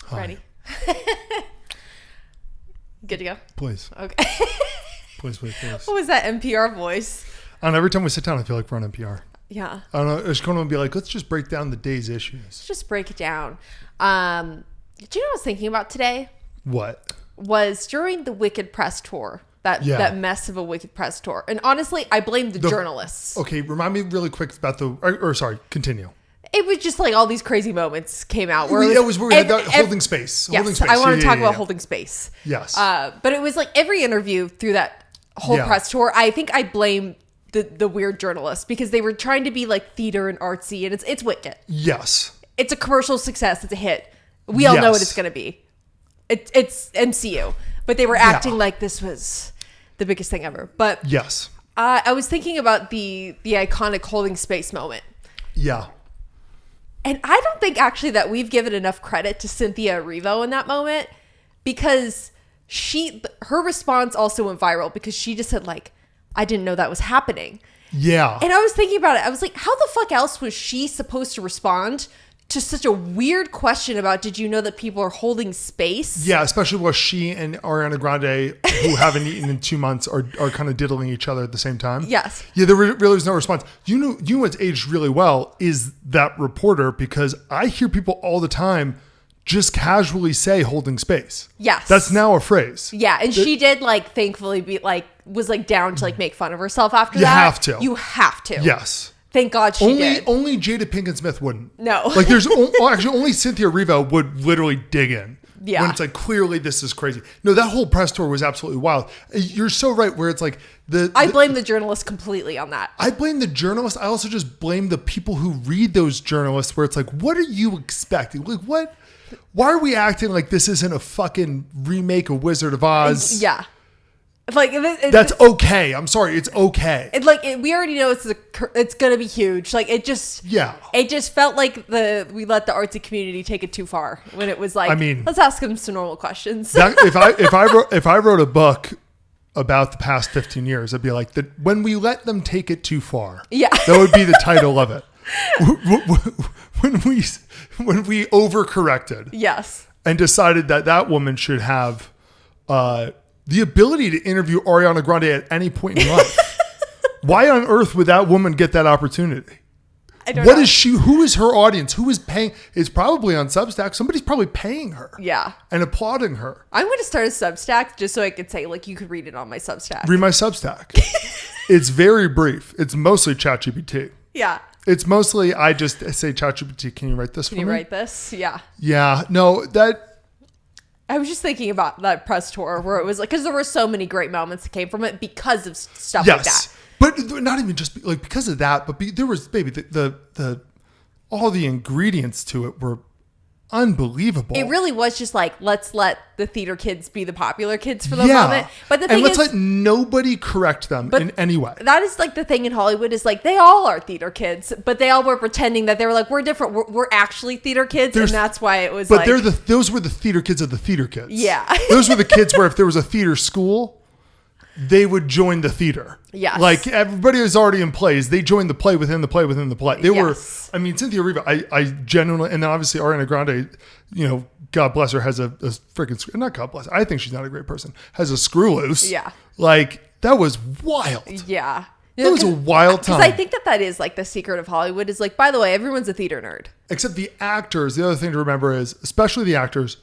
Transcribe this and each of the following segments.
Hi. Ready? Good to go? Please. Okay. Please. What was that NPR voice? And every time we sit down, I feel like we're on NPR. Yeah. I don't know. It's going to be like, let's just break down the day's issues. Let's just break it down. Do you know what I was thinking about today? What? Was during the Wicked press tour. That mess of a Wicked press tour. And honestly, I blame the journalists. Okay, remind me really quick about continue. It was just like all these crazy moments came out. Where It was where we had that holding space. Yes, Holding space. I want to talk about holding space. Yes. But it was like every interview through that whole press tour, I think I blame the weird journalists because they were trying to be like theater and artsy, and it's Wicked. Yes. It's a commercial success. It's a hit. We all know what it's going to be. It's MCU. But they were acting like this was the biggest thing ever. But yes. I was thinking about the iconic holding space moment. Yeah. And I don't think actually that we've given enough credit to Cynthia Erivo in that moment because her response also went viral because she just said like, I didn't know that was happening. Yeah. And I was thinking about it. I was like, how the fuck else was she supposed to respond to such a weird question about, did you know that people are holding space? Yeah, especially while she and Ariana Grande, who haven't eaten in 2 months, are kind of diddling each other at the same time. Yes. Yeah, there really was no response. You know what's aged really well is that reporter, because I hear people all the time just casually say holding space. Yes. That's now a phrase. Yeah, and she did like thankfully be like, was like down to like make fun of herself after You that. have to. You have to. Yes. Thank God she did. Only Jada Pinkett Smith wouldn't. No. Like there's actually only Cynthia Erivo would literally dig in. Yeah. When it's like, clearly this is crazy. No, that whole press tour was absolutely wild. You're so right where it's like I blame the journalists completely on that. I blame the journalists. I also just blame the people who read those journalists where it's like, what are you expecting? Like what? Why are we acting like this isn't a fucking remake of Wizard of Oz? Yeah. Like that's okay. I'm sorry. It's okay. We already know it's gonna be huge. Like it just felt like we let the artsy community take it too far when it was like, I mean, let's ask them some normal questions. if I wrote a book about the past 15 years, I'd be like, when we let them take it too far. Yeah, that would be the title of it. When we overcorrected. Yes. And decided that woman should have the ability to interview Ariana Grande at any point in life. Why on earth would that woman get that opportunity? I don't know. What is she? Who is her audience? Who is paying? It's probably on Substack. Somebody's probably paying her. Yeah. And applauding her. I'm going to start a Substack just so I could say, like, you could read it on my Substack. Read my Substack. It's very brief. It's mostly ChatGPT. Yeah. It's mostly, I just say, ChatGPT, can you write this for me? Can you write this? Yeah. Yeah. No, I was just thinking about that press tour where it was like, because there were so many great moments that came from it because of stuff like that. But not even just like because of that, but there was all the ingredients to it were unbelievable. It really was just like, let's let the theater kids be the popular kids for the moment. But the thing let's let nobody correct them in any way. That is like the thing in Hollywood is like, they all are theater kids, but they all were pretending that they were like, we're different. We're actually theater kids. And that's why it was those were the theater kids of the theater kids. Yeah. Those were the kids where if there was a theater school, they would join the theater. Yes. Like everybody was already in plays. They joined the play within the play within the play. They were, I mean, Cynthia Erivo, I genuinely, and then obviously Ariana Grande, God bless her, has a freaking, not God bless her, I think she's not a great person, has a screw loose. Yeah. Like that was wild. Yeah. It was a wild time. Because I think that is like the secret of Hollywood is like, by the way, everyone's a theater nerd. Except the actors, the other thing to remember is, especially the actors,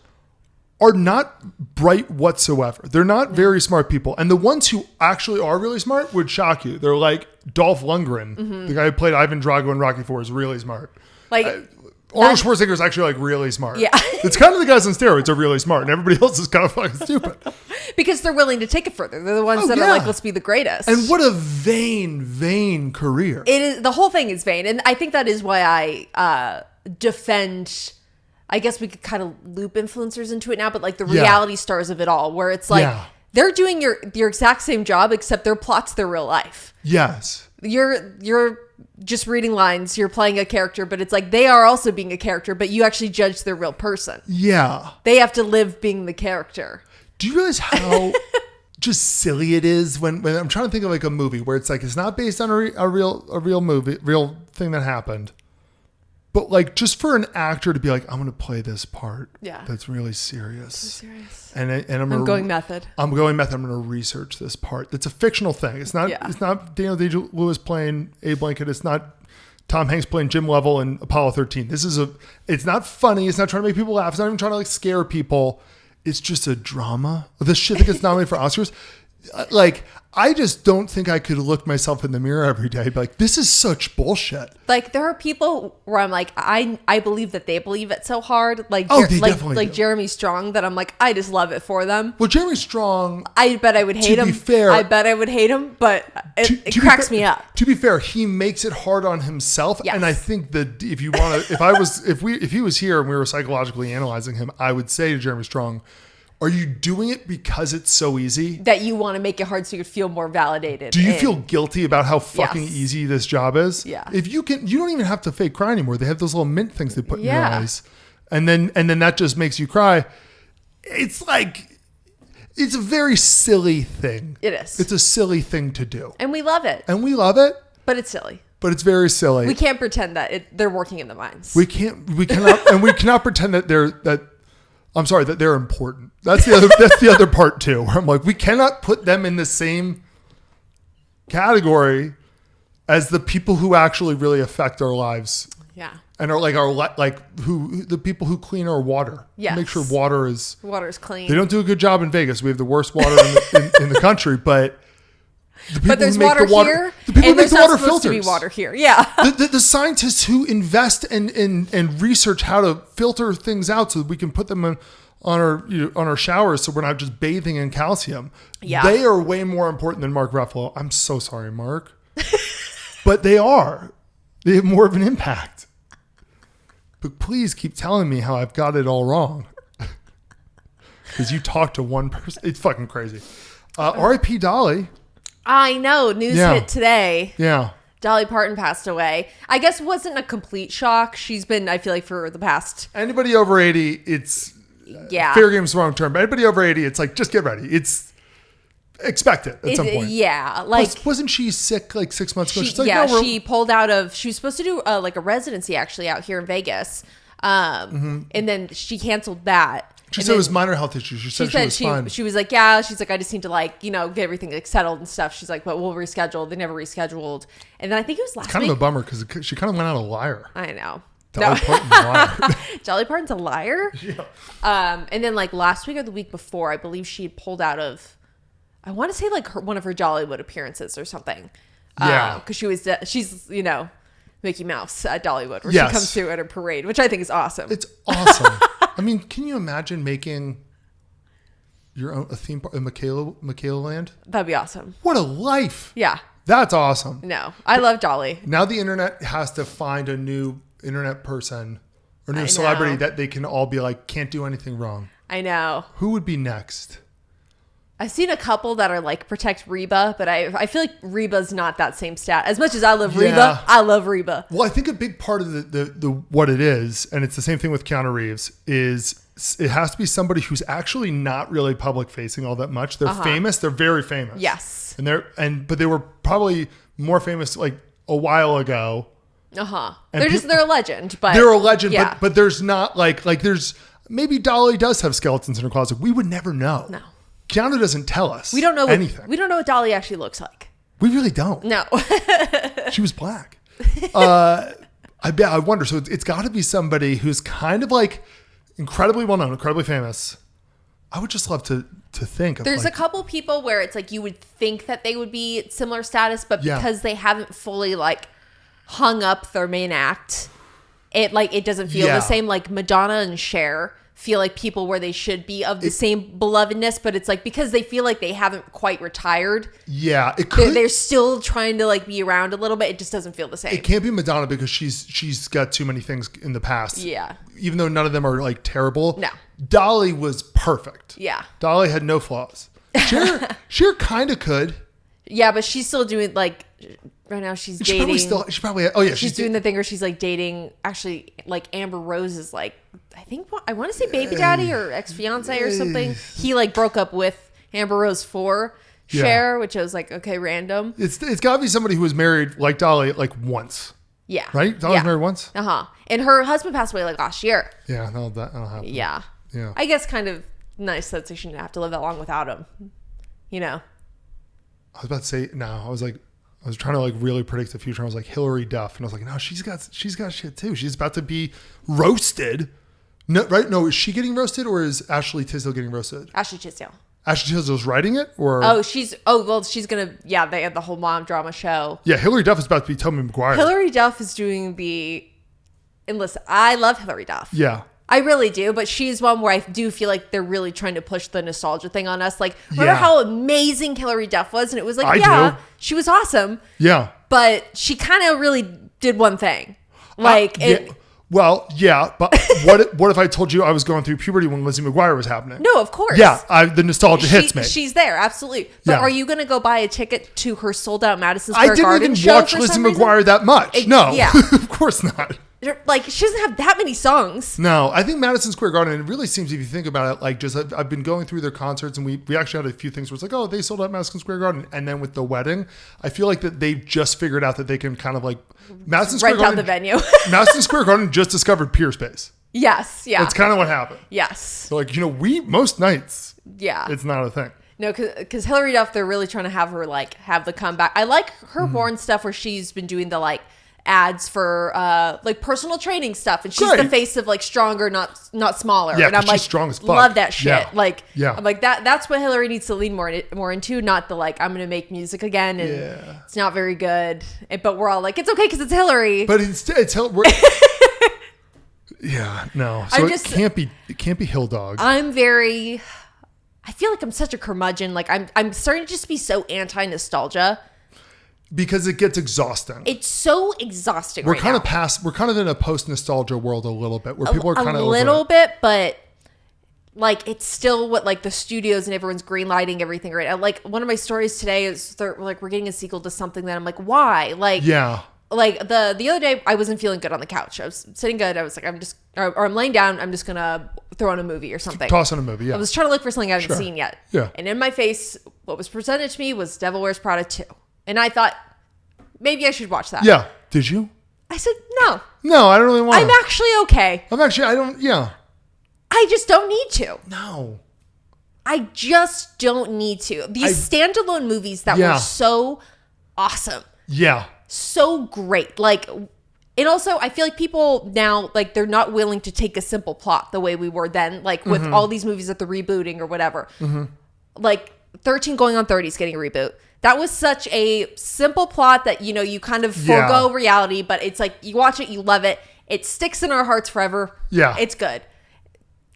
are not bright whatsoever. They're not very smart people. And the ones who actually are really smart would shock you. They're like Dolph Lundgren, the guy who played Ivan Drago in Rocky IV, is really smart. Like Arnold Schwarzenegger is actually like really smart. Yeah. It's kind of the guys on steroids are really smart and everybody else is kind of fucking stupid. Because they're willing to take it further. They're the ones that are like, let's be the greatest. And what a vain career. It is. The whole thing is vain. And I think that is why I defend, I guess we could kind of loop influencers into it now, but like the reality stars of it all, where it's like they're doing your exact same job, except their plot's their real life. Yes. You're just reading lines, you're playing a character, but it's like they are also being a character, but you actually judge their real person. Yeah. They have to live being the character. Do you realize how just silly it is when I'm trying to think of like a movie where it's like it's not based on a real movie, real thing that happened. But like, just for an actor to be like, I'm going to play this part. Yeah. That's really serious. So serious. And I'm going method. I'm going to research this part. It's a fictional thing. It's not. Yeah. It's not Daniel Day-Lewis playing Abe Lincoln. It's not Tom Hanks playing Jim Lovell in Apollo 13. It's not funny. It's not trying to make people laugh. It's not even trying to like scare people. It's just a drama. The shit that gets nominated for Oscars. Like, I just don't think I could look myself in the mirror every day and be like, this is such bullshit. Like, there are people where I'm like, I believe that they believe it so hard. Like, they definitely do. Jeremy Strong, that I'm like, I just love it for them. Well, Jeremy Strong, I bet I would hate him. To be fair, I bet I would hate him, but it cracks me up. To be fair, he makes it hard on himself. Yes. And I think that if you want to, if he was here and we were psychologically analyzing him, I would say to Jeremy Strong, are you doing it because it's so easy? That you want to make it hard so you feel more validated. Do you feel guilty about how fucking Yes. easy this job is? Yeah. If you don't even have to fake cry anymore. They have those little mint things they put in your Yeah. eyes. And then that just makes you cry. It's like, it's a very silly thing. It is. It's a silly thing to do. And we love it. And we love it, But it's silly. but it's very silly. We can't pretend that they're working in the mines. We cannot pretend that they're important. That's the other part too. Where I'm like, we cannot put them in the same category as the people who actually really affect our lives. Yeah. And are the people who clean our water. Yes. Make sure water is clean. They don't do a good job in Vegas. We have the worst water in the country, but there's water here, the people who make the water filters. To be water here. Yeah. The scientists who invest and research how to filter things out so that we can put them on our showers so we're not just bathing in calcium. Yeah. They are way more important than Mark Ruffalo. I'm so sorry, Mark. But they are. They have more of an impact. But please keep telling me how I've got it all wrong. Because you talk to one person. It's fucking crazy. R.I.P. Dolly. I know. News hit today. Yeah. Dolly Parton passed away. I guess it wasn't a complete shock. She's been, I feel like, for the past... Anybody over 80, it's... fair game's the wrong term. But anybody over 80, it's like, just get ready. It's... Expect it at some point. Yeah. Like... Wasn't she sick like 6 months ago? She pulled out of... She was supposed to do like a residency actually out here in Vegas. And then she canceled that. She said it was minor health issues. She said she was fine. She was like, yeah. She's like, I just need to get everything like settled and stuff. She's like, but we'll reschedule. They never rescheduled. And then I think it was last week. Kind of a bummer because she kind of went out a liar. I know. Dolly Parton's a liar. Dolly Parton's a liar? Yeah. And then like last week or the week before, I believe she had pulled out of, I want to say like one of her Jollywood appearances or something. Yeah. Because she's, Mickey Mouse at Dollywood where Yes. she comes through at her parade, which I think is awesome. It's awesome. I mean, can you imagine making your own a theme park in Michaela Land? That'd be awesome. What a life. Yeah. That's awesome. No, I love Dolly. Now the internet has to find a new internet person or new celebrity that they can all be like, can't do anything wrong. I know. Who would be next? I've seen a couple that are like protect Reba, but I feel like Reba's not that same stat. As much as I love Reba, I love Reba. Well, I think a big part of the what it is, and it's the same thing with Keanu Reeves, is it has to be somebody who's actually not really public facing all that much. They're famous. They're very famous. Yes. But they were probably more famous like a while ago. They're a legend, but they're a legend. Yeah. But there's not like there's maybe Dolly does have skeletons in her closet. We would never know. No. Keanu doesn't tell us. We don't know anything. We don't know what Dolly actually looks like. We really don't. No. She was black. I wonder. So it's got to be somebody who's kind of like incredibly well known, incredibly famous. I would just love to think of. There's a couple people where it's like you would think that they would be similar status, but because they haven't fully like hung up their main act, it doesn't feel the same. Like Madonna and Cher feel like people where they should be of the same belovedness, but it's like because they feel like they haven't quite retired. Yeah, it could. They're still trying to like be around a little bit. It just doesn't feel the same. It can't be Madonna because she's got too many things in the past. Yeah. Even though none of them are like terrible. No. Dolly was perfect. Yeah. Dolly had no flaws. Cher kind of could. Yeah, but she's still doing like right now. She's dating. She's doing the thing where she's like dating. Actually, like Amber Rose is like I want to say baby daddy or ex fiance or something. He like broke up with Amber Rose for Cher, which I was like, okay, random. It's got to be somebody who was married like Dolly like once. Yeah. Right? Dolly's married once? Uh-huh. And her husband passed away like last year. Yeah, no, that'll happen. Yeah. Yeah. I guess kind of nice that she shouldn't have to live that long without him. You know? I was about to say, no, I was trying to like really predict the future. I was like Hillary Duff. And I was like, no, she's got shit too. She's about to be roasted. No, right? No, is she getting roasted or is Ashley Tisdale getting roasted? Ashley Tisdale. Ashley Tisdale's writing it or? She's gonna, they have the whole mom drama show. Yeah, Hillary Duff is about to be Tobey Maguire. Hillary Duff is doing and listen, I love Hillary Duff. Yeah. I really do, but she's one where I do feel like they're really trying to push the nostalgia thing on us. Like, remember how amazing Hillary Duff was? And it was like, she was awesome. Yeah. But she kind of really did one thing. Like, Well, yeah, but what if I told you I was going through puberty when Lizzie McGuire was happening? No, of course. Yeah, the nostalgia hits me. She's there, absolutely. But are you going to go buy a ticket to her sold-out Madison Square Garden show? I didn't even watch Lizzie McGuire that much. No, of course not. Like, she doesn't have that many songs. No, I think Madison Square Garden, it really seems, if you think about it, like just I've been going through their concerts and we actually had a few things where it's like, oh, they sold out Madison Square Garden. And then with the wedding, I feel like that they've just figured out that they can kind of like Madison Square Garden. Rent out the venue. Madison Square Garden just discovered Peer Space. Yes, yeah. That's kind of what happened. Yes. So like, most nights, it's not a thing. No, because Hillary Duff, they're really trying to have her like have the comeback. I like her born stuff where she's been doing the like ads for like personal training stuff, and she's the face of like stronger, not smaller. Yeah, and I'm like, she's strong as fuck. Love that shit. Yeah. Like, yeah. I'm like that's what Hillary needs to lean more into, not the like I'm gonna make music again and it's not very good. But we're all like, it's okay because it's Hillary. But it's Hillary. Yeah, no. So it can't be Hill Dog. I feel like I'm such a curmudgeon. Like I'm starting to just be so anti-nostalgia. Because it gets exhausting. It's so exhausting. We're kind of in a post-nostalgia world a little bit where people are kind of a little bit, but like it's still what like the studios and everyone's greenlighting everything right now. Like one of my stories today is we're getting a sequel to something that I'm like, why? Like like the other day I wasn't feeling good on the couch. I was sitting good. I was like, I'm laying down. I'm just gonna throw on a movie or something. Toss on a movie. Yeah. I was trying to look for something I haven't seen yet. Yeah. And in my face, what was presented to me was Devil Wears Prada 2. And I thought, maybe I should watch that. Yeah. Did you? I said, no. No, I don't really want to. I'm actually okay. I just don't need to. No. I just don't need to. These standalone movies that were so awesome. Yeah. So great. Like, and also I feel like people now, like they're not willing to take a simple plot the way we were then, like with all these movies that they're rebooting or whatever. Like 13 Going on 30 is getting a reboot. That was such a simple plot that, you kind of forego reality, but it's like you watch it, you love it. It sticks in our hearts forever. Yeah. It's good.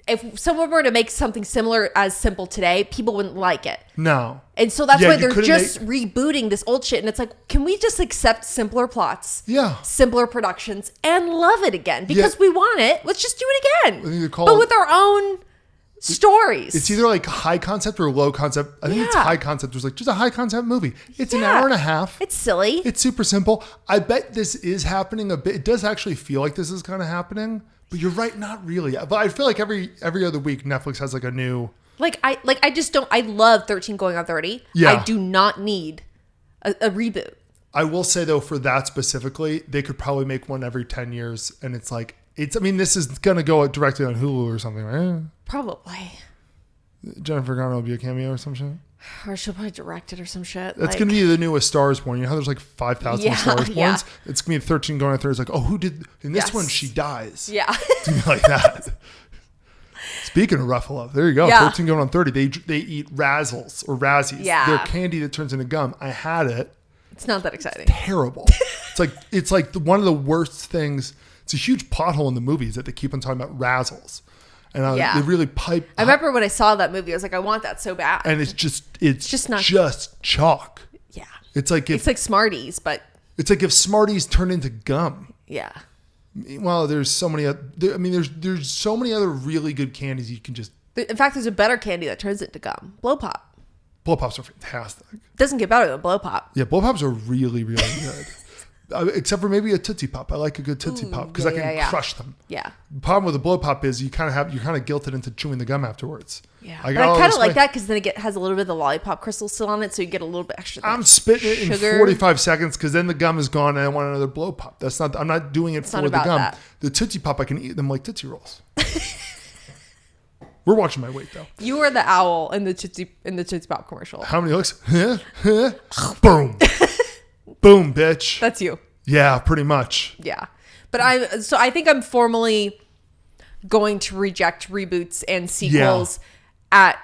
If someone were to make something similar as simple today, people wouldn't like it. No. And so that's why they're just rebooting this old shit. And it's like, can we just accept simpler plots? Yeah. Simpler productions and love it again? Because we want it. Let's just do it again. But with our own stories. It's either like high concept or low concept. I think it's high concept. There's like just a high concept movie. It's an hour and a half. It's silly. It's super simple. I bet this is happening a bit. It does actually feel like this is kind of happening, but you're right, not really. But I feel like every other week Netflix has like a new. I just don't. I love 13 Going on 30. Yeah. I do not need a reboot. I will say though, for that specifically, they could probably make one every 10 years, and it's like I mean, this is gonna go directly on Hulu or something, right? Probably. Jennifer Garner will be a cameo or some shit. Or she'll probably direct it or some shit. That's going to be the newest Star is Born. You know how there's like 5,000 Star is Borns? Yeah. It's going to be 13 going on 30. It's like, oh, who did... In this one, she dies. Yeah. It's going to be like that. Speaking of Ruffalo, there you go. Yeah. 13 going on 30. They eat Razzles or Razzies. Yeah. They're candy that turns into gum. I had it. It's not that exciting. It's terrible. It's like one of the worst things. It's a huge pothole in the movies that they keep on talking about Razzles. And they really pipe. I remember when I saw that movie, I was like, I want that so bad. And it's just not just chalk. Yeah. It's like Smarties, but it's like if Smarties turned into gum. Yeah. Well, there's so many. There's so many other really good candies you can just. In fact, there's a better candy that turns into gum. Blow Pop. Blow Pops are fantastic. Doesn't get better than Blow Pop. Yeah, Blow Pops are really, really good. Except for maybe a Tootsie Pop. I like a good Tootsie Pop because I can crush them. Yeah. The problem with a blow pop is you're kind of guilted into chewing the gum afterwards. Yeah. But I kind of like that because then it has a little bit of the lollipop crystal still on it, so you get a little bit extra. I'm spitting it in 45 seconds because then the gum is gone and I want another blow pop. I'm not doing it for the gum. That. The Tootsie Pop, I can eat them like Tootsie Rolls. We're watching my weight though. You are the owl in the Tootsie Pop commercial. How many looks? Boom. Boom, bitch. That's you. Yeah, pretty much. Yeah. But I think I'm formally going to reject reboots and sequels at,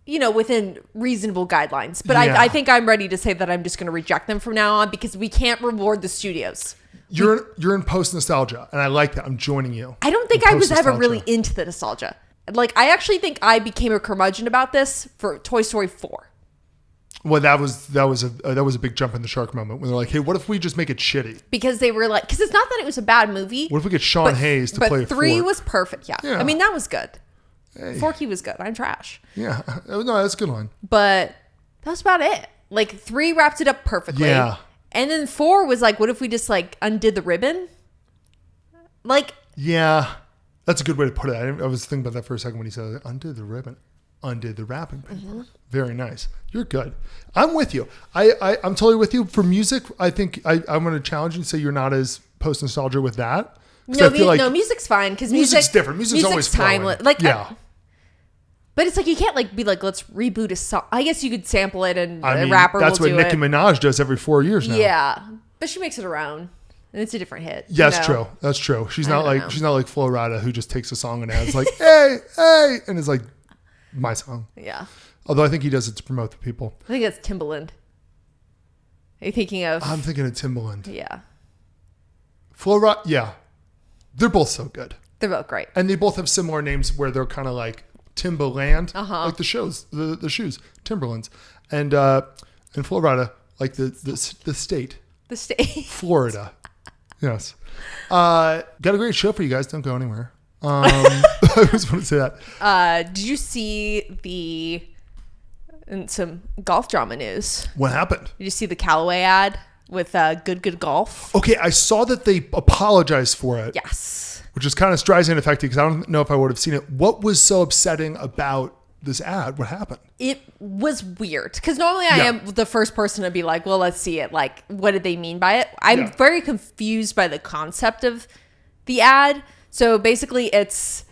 within reasonable guidelines. But I think I'm ready to say that I'm just going to reject them from now on because we can't reward the studios. You're in post nostalgia, and I like that. I'm joining you. I don't think I was ever really into the nostalgia. Like, I actually think I became a curmudgeon about this for Toy Story 4. Well, that was a big jump in the shark moment when they're like, "Hey, what if we just make it shitty?" Because they were like, because it's not that it was a bad movie. What if we get Sean Hayes to play? But 3 was perfect. Yeah. I mean, that was good. Hey. Forky was good. I'm trash. Yeah, no, that's a good one. But that was about it. Like 3 wrapped it up perfectly. Yeah. And then 4 was like, what if we just like undid the ribbon? Like. Yeah, that's a good way to put it. I was thinking about that for a second when he said undid the ribbon. Undid the wrapping paper. Mm-hmm. Very nice. You're good. I'm with you. I'm totally with you. For music, I think I'm going to challenge you and say you're not as post nostalgia with that. No, music's fine because music's different. Music's always timeless. Like, yeah. But it's like you can't like be like, let's reboot a song. I guess you could sample it and a rapper will do it. That's what Nicki Minaj does every 4 years now. Yeah, but she makes it around. And it's a different hit. Yeah, that's true. That's true. She's not like Flo Rida who just takes a song and adds like, hey, and is like, my song. Yeah. Although I think he does it to promote the people. I think that's Timbaland. Are you thinking of? I'm thinking of Timbaland. Yeah. Flo Rida, yeah. They're both so good. They're both great. And they both have similar names where they're kind of like Timbaland, like the shoes, Timberlands. And Flo Rida, like the state. The state. Florida. Yes. Got a great show for you guys. Don't go anywhere. I just want to say that. Did you see some golf drama news? What happened? Did you see the Calaway ad with Good Golf? Okay, I saw that they apologized for it. Yes. Which is kind of Streisand affected because I don't know if I would have seen it. What was so upsetting about this ad? What happened? It was weird because normally I am the first person to be like, well, let's see it. Like, what did they mean by it? I'm very confused by the concept of the ad. So basically it's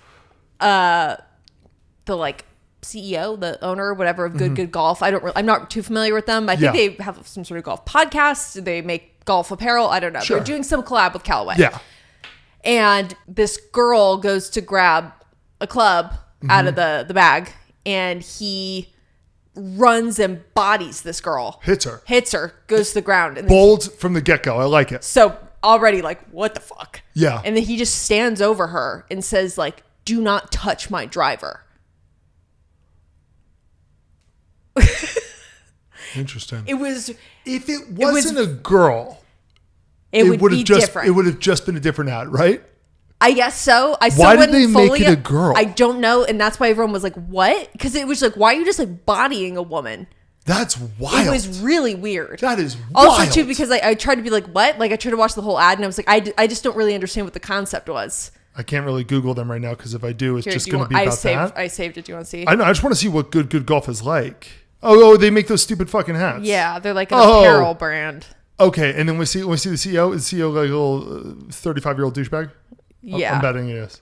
the like CEO, the owner, whatever of Good Golf. I'm not too familiar with them. I think they have some sort of golf podcast. They make golf apparel. I don't know. Sure. They're doing some collab with Calaway. Yeah. And this girl goes to grab a club out of the bag and he runs and bodies this girl. Hits her, goes to the ground. And bold from the get-go. I like it. So already like, what the fuck? Yeah. And then he just stands over her and says like, do not touch my driver. Interesting. If it wasn't a girl, it would have just different. It would have just been a different ad, right? I guess so. Why did they make it a girl? I don't know. And that's why everyone was like, what? Because it was like, why are you just like bodying a woman? That's wild. It was really weird. That is wild. Also, too, because I tried to be like, what? Like, I tried to watch the whole ad and I was like, I just don't really understand what the concept was. I can't really Google them right now because if I do, it's just going to be about that. I saved it. Do you want to see? I know. I just want to see what good golf is like. Oh, they make those stupid fucking hats. Yeah, they're like an apparel brand. Okay, and then we see the CEO. Is the CEO like a little 35-year-old douchebag? Yeah, I'm betting it is.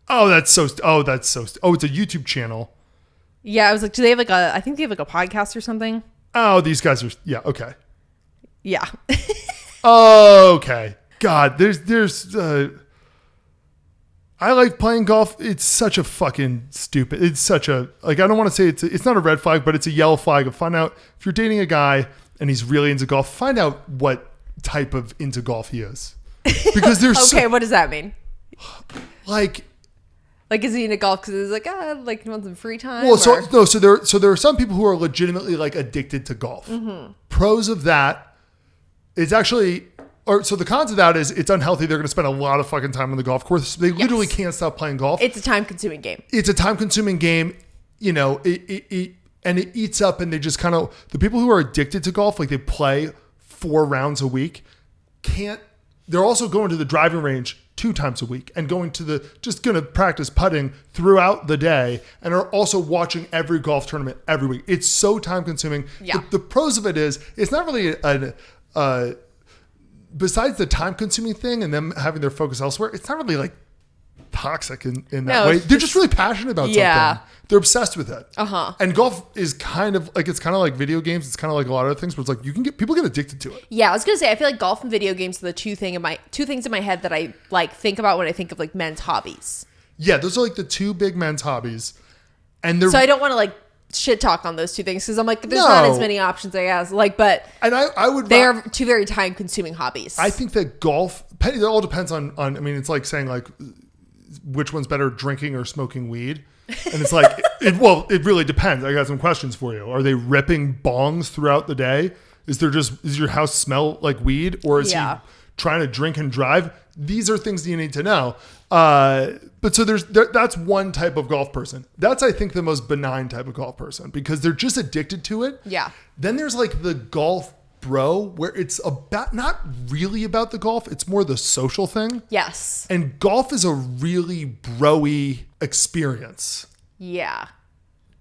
Oh, it's a YouTube channel. Yeah, I was like, do they have like I think they have like a podcast or something. Oh, these guys are, okay. Yeah. Okay. God, there's I like playing golf. It's such a fucking stupid. It's such a, like, I don't want to say it's not a red flag, but it's a yellow flag of find out if you're dating a guy and he's really into golf, find out what type of into golf he is. Because there's okay, what does that mean? Like is he into golf because he's like, like he wants some free time? Well, so there are some people who are legitimately like addicted to golf. Mm-hmm. Pros of that is actually, so the cons of that is it's unhealthy. They're going to spend a lot of fucking time on the golf course. They literally can't stop playing golf. It's a time-consuming game. You know, it eats up, and they just kind of, the people who are addicted to golf, like they play 4 rounds a week. they're also going to the driving range 2 times a week and going to practice putting throughout the day and are also watching every golf tournament every week. It's so time consuming. Yeah. The pros of it is it's not really besides the time consuming thing and them having their focus elsewhere, it's not really like toxic in that way. They're just really passionate about something. They're obsessed with it. And golf is kind of like video games. It's kind of like a lot of other things, but it's like people get addicted to it. Yeah, I was gonna say I feel like golf and video games are the two things in my head that I like think about when I think of like men's hobbies. Yeah, those are like the 2 big men's hobbies, and so I don't want to like shit talk on those 2 things because I'm like there's not as many options I guess. Like, but and I would they are 2 very time consuming hobbies. I think that golf. It all depends on. I mean, it's like saying like which one's better, drinking or smoking weed. And it's like, it really depends. I got some questions for you. Are they ripping bongs throughout the day? Does your house smell like weed? Or is he trying to drink and drive? These are things that you need to know. But so that's one type of golf person. That's, I think, the most benign type of golf person because they're just addicted to it. Yeah. Then there's like the golf bro where it's about not really about the golf, it's more the social thing. Yes. And golf is a really bro-y experience. Yeah.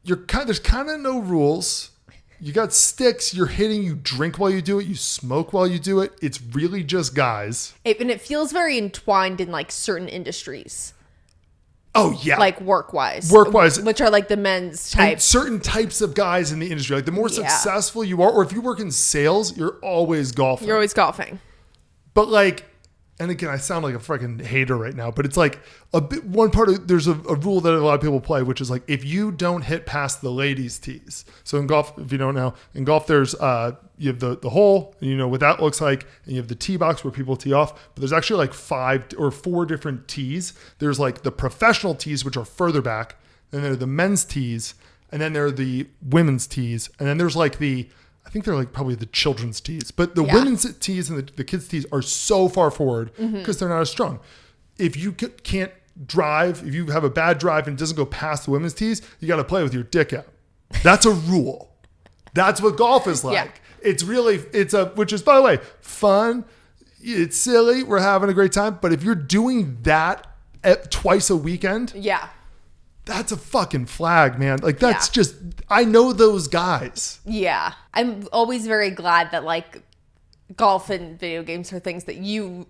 There's kind of no rules. You got sticks, you're hitting, you drink while you do it, you smoke while you do it. It's really just guys. And it feels very entwined in like certain industries. Oh, yeah. Like work-wise. Which are like the men's type. And certain types of guys in the industry. Like the more successful you are, or if you work in sales, you're always golfing. You're always golfing. But like, and again, I sound like a freaking hater right now, but it's like there's a rule that a lot of people play, which is like, if you don't hit past the ladies' tees. So in golf, if you don't know, in golf, there's, you have the hole, and you know what that looks like, and you have the tee box where people tee off, but there's actually like 5 or 4 different tees. There's like the professional tees, which are further back, then there are the men's tees, and then there are the women's tees, and then there's like I think they're like probably the children's tees, but the women's tees and the kids' tees are so far forward because they're not as strong. If you can't drive, if you have a bad drive and it doesn't go past the women's tees, you got to play with your dick out. That's a rule. That's what golf is like. Yeah. Which is, by the way, fun. It's silly. We're having a great time. But if you're doing that twice a weekend, that's a fucking flag, man. Like that's just, I know those guys. Yeah. I'm always very glad that like golf and video games are things that you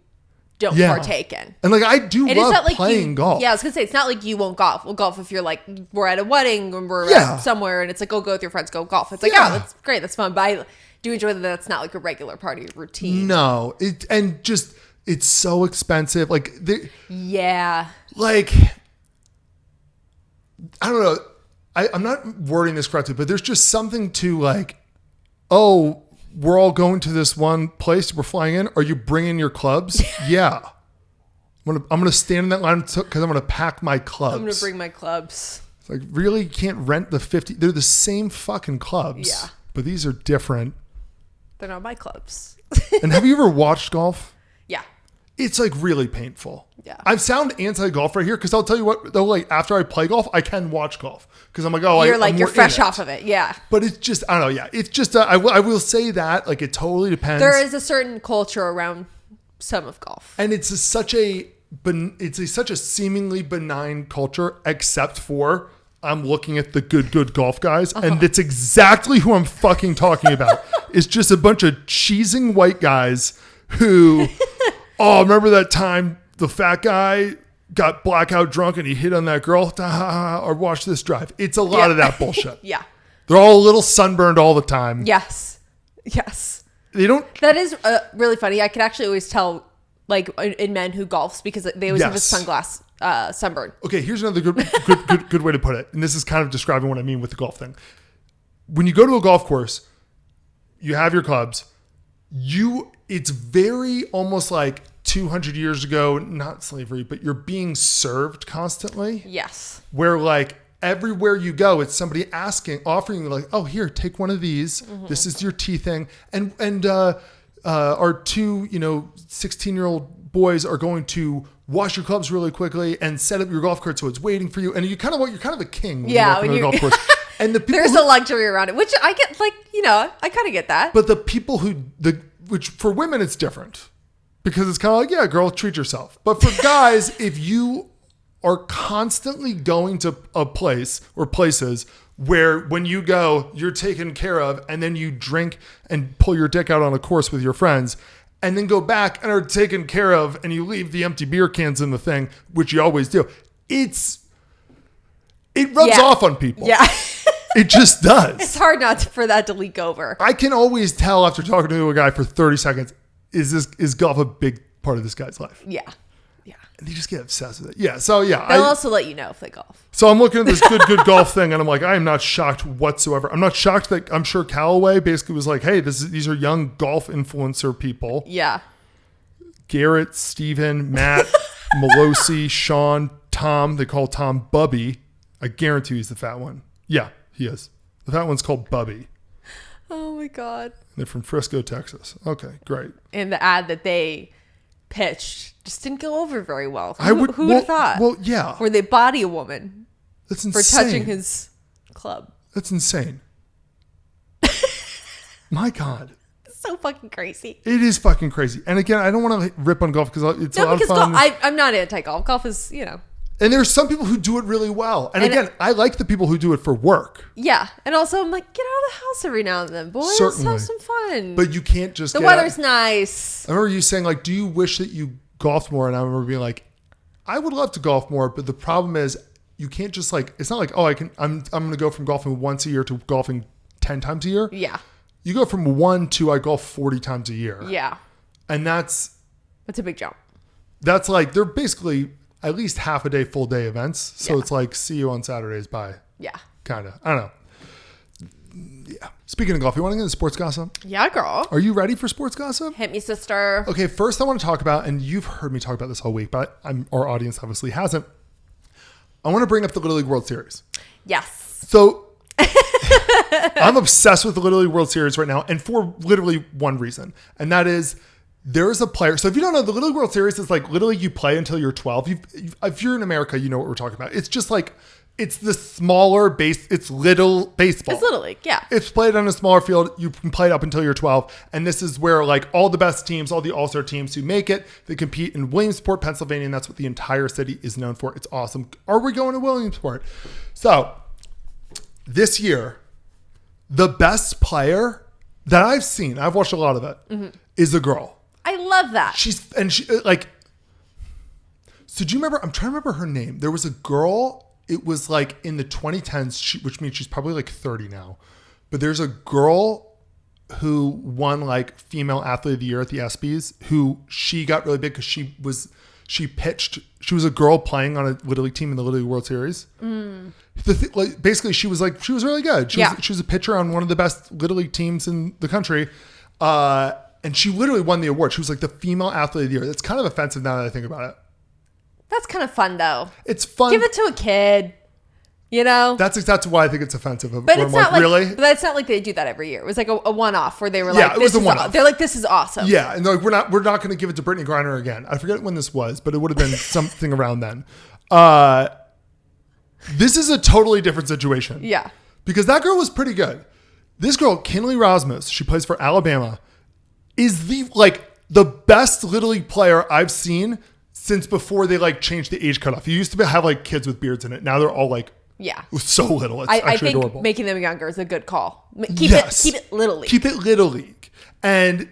don't partake in. And like, I do love playing golf. Yeah, I was going to say, it's not like you won't golf. We'll golf if you're like, we're at a wedding and we're at somewhere and it's like, go with your friends, go golf. It's like, that's great. That's fun. But I do enjoy that that's not like a regular part of your routine. No. It's so expensive. Like, like, I don't know. I'm not wording this correctly, but there's just something to like, oh, we're all going to this one place we're flying in. Are you bringing your clubs? Yeah. I'm gonna stand in that line because I'm gonna pack my clubs. I'm gonna bring my clubs. It's like, really, you can't rent the 50. They're the same fucking clubs. Yeah. But these are different. They're not my clubs. And have you ever watched golf? Yeah. It's like really painful. Yeah. I sound anti-golf right here because I'll tell you what, though, like after I play golf, I can watch golf because I'm like, oh, you're fresh off of it. Yeah. But it's just, I don't know. Yeah. It's just, I will say that like it totally depends. There is a certain culture around some of golf. And it's such a seemingly benign culture, except for I'm looking at the good golf guys. And it's exactly who I'm fucking talking about. It's just a bunch of cheesing white guys who, oh, remember that time the fat guy got blackout drunk and he hit on that girl? Or watch this drive. It's a lot of that bullshit. Yeah. They're all a little sunburned all the time. Yes. Yes. They don't. That is really funny. I can actually always tell like in men who golfs because they always have a sunglass sunburn. Okay, here's another good way to put it. And this is kind of describing what I mean with the golf thing. When you go to a golf course, you have your clubs. It's very almost like 200 years ago, not slavery, but you're being served constantly. Yes. Where like everywhere you go, it's somebody offering you like, oh, here, take one of these. Mm-hmm. This is your tea thing. And our 2, 16-year-old boys are going to wash your clubs really quickly and set up your golf cart so it's waiting for you. And you're kind of a king when you're on the golf course. And the people there's a luxury around it, which I get, like, I kind of get that. But the people which for women, it's different. Because it's kind of like, yeah, girl, treat yourself. But for guys, if you are constantly going to a place or places where when you go, you're taken care of, and then you drink and pull your dick out on a course with your friends, and then go back and are taken care of, and you leave the empty beer cans in the thing, which you always do. It rubs off on people. Yeah. It just does. It's hard not for that to leak over. I can always tell after talking to a guy for 30 seconds, is golf a big part of this guy's life? Yeah. Yeah. And you just get obsessed with it. Yeah. So yeah. They'll also let you know if they golf. So I'm looking at this good golf thing, and I'm like, I am not shocked whatsoever. I'm not shocked that I'm sure Calaway basically was like, hey, these are young golf influencer people. Yeah. Garrett, Steven, Matt, Melosi, Sean, Tom. They call Tom Bubby. I guarantee he's the fat one. Yeah, he is. The fat one's called Bubby. Oh my God. They're from Frisco, Texas. Okay, great. And the ad that they pitched just didn't go over very well. Who would have thought? Well, yeah. Where they body a woman That's for insane. touching his club. That's insane. My God. It's so fucking crazy. It is fucking crazy. And again, I don't want to rip on golf because it's a lot of fun. I'm not anti-golf. Golf is, And there's some people who do it really well. And again, I like the people who do it for work. Yeah. And also, I'm like, get out of the house every now and then, boys. Certainly. Have some fun. But you can't just The weather's nice. I remember you saying, like, do you wish that you golfed more? And I remember being like, I would love to golf more, but the problem is you can't just like, it's not like, oh, I'm going to go from golfing once a year to golfing 10 times a year. Yeah. You go from 1 to I golf 40 times a year. Yeah. And that's a big jump. That's like, they're basically at least half a day, full day events. So it's like, see you on Saturdays, bye. Yeah. Kind of. I don't know. Yeah. Speaking of golf, you want to get into sports gossip? Yeah, girl. Are you ready for sports gossip? Hit me, sister. Okay, first I want to talk about, and you've heard me talk about this all week, but our audience obviously hasn't. I want to bring up the Little League World Series. Yes. So I'm obsessed with the Little League World Series right now, and for literally one reason, and that is there's a player. So if you don't know, the Little League World Series is like literally you play until you're 12. If you're in America, you know what we're talking about. It's just like, it's the smaller base. It's little baseball. It's Little League, yeah. It's played on a smaller field. You can play it up until you're 12. And this is where like all the best teams, all the all-star teams who make it, they compete in Williamsport, Pennsylvania. And that's what the entire city is known for. It's awesome. Are we going to Williamsport? So this year, the best player that I've seen, I've watched a lot of it, is a girl. I love that. So do you remember, I'm trying to remember her name. There was a girl, it was like in the 2010s, which means she's probably like 30 now. But there's a girl who won like female athlete of the year at the ESPYs, who she got really big because she pitched. She was a girl playing on a Little League team in the Little League World Series. Basically, she was really good. She was a pitcher on one of the best Little League teams in the country. And she literally won the award. She was like the female athlete of the year. That's kind of offensive now that I think about it. That's kind of fun though. It's fun. Give it to a kid. You know? That's why I think it's offensive. But it's not like, really? But it's not like they do that every year. It was like a one-off where they were like, it was a one-off. They're like, this is awesome. Yeah, and like we're not going to give it to Brittany Griner again. I forget when this was, but it would have been something around then. This is a totally different situation. Yeah. Because that girl was pretty good. This girl, Kinley Rasmus, she plays for Alabama, is the best Little League player I've seen since before they like changed the age cutoff. You used to have like kids with beards in it. Now they're all like so little. It's actually I think adorable. Making them younger is a good call. Keep it Little League. Keep it Little League. And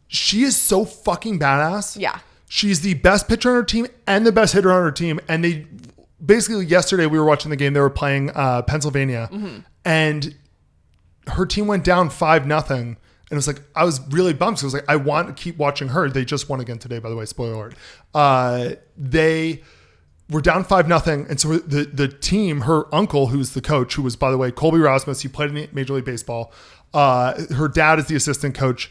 she is so fucking badass. Yeah. She's the best pitcher on her team and the best hitter on her team. And they basically yesterday we were watching the game. They were playing Pennsylvania, and her team went down 5-0. And it was like, I was really bummed. So I was like, I want to keep watching her. They just won again today, by the way, spoiler alert. They were down 5-0. And so the team, her uncle, who's the coach, who was, by the way, Colby Rasmus, he played in Major League Baseball. Her dad is the assistant coach.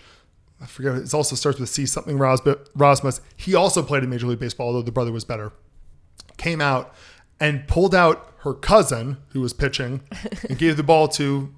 I forget, it also starts with C, something Rasmus. He also played in Major League Baseball, although the brother was better. Came out and pulled out her cousin, who was pitching, and gave the ball to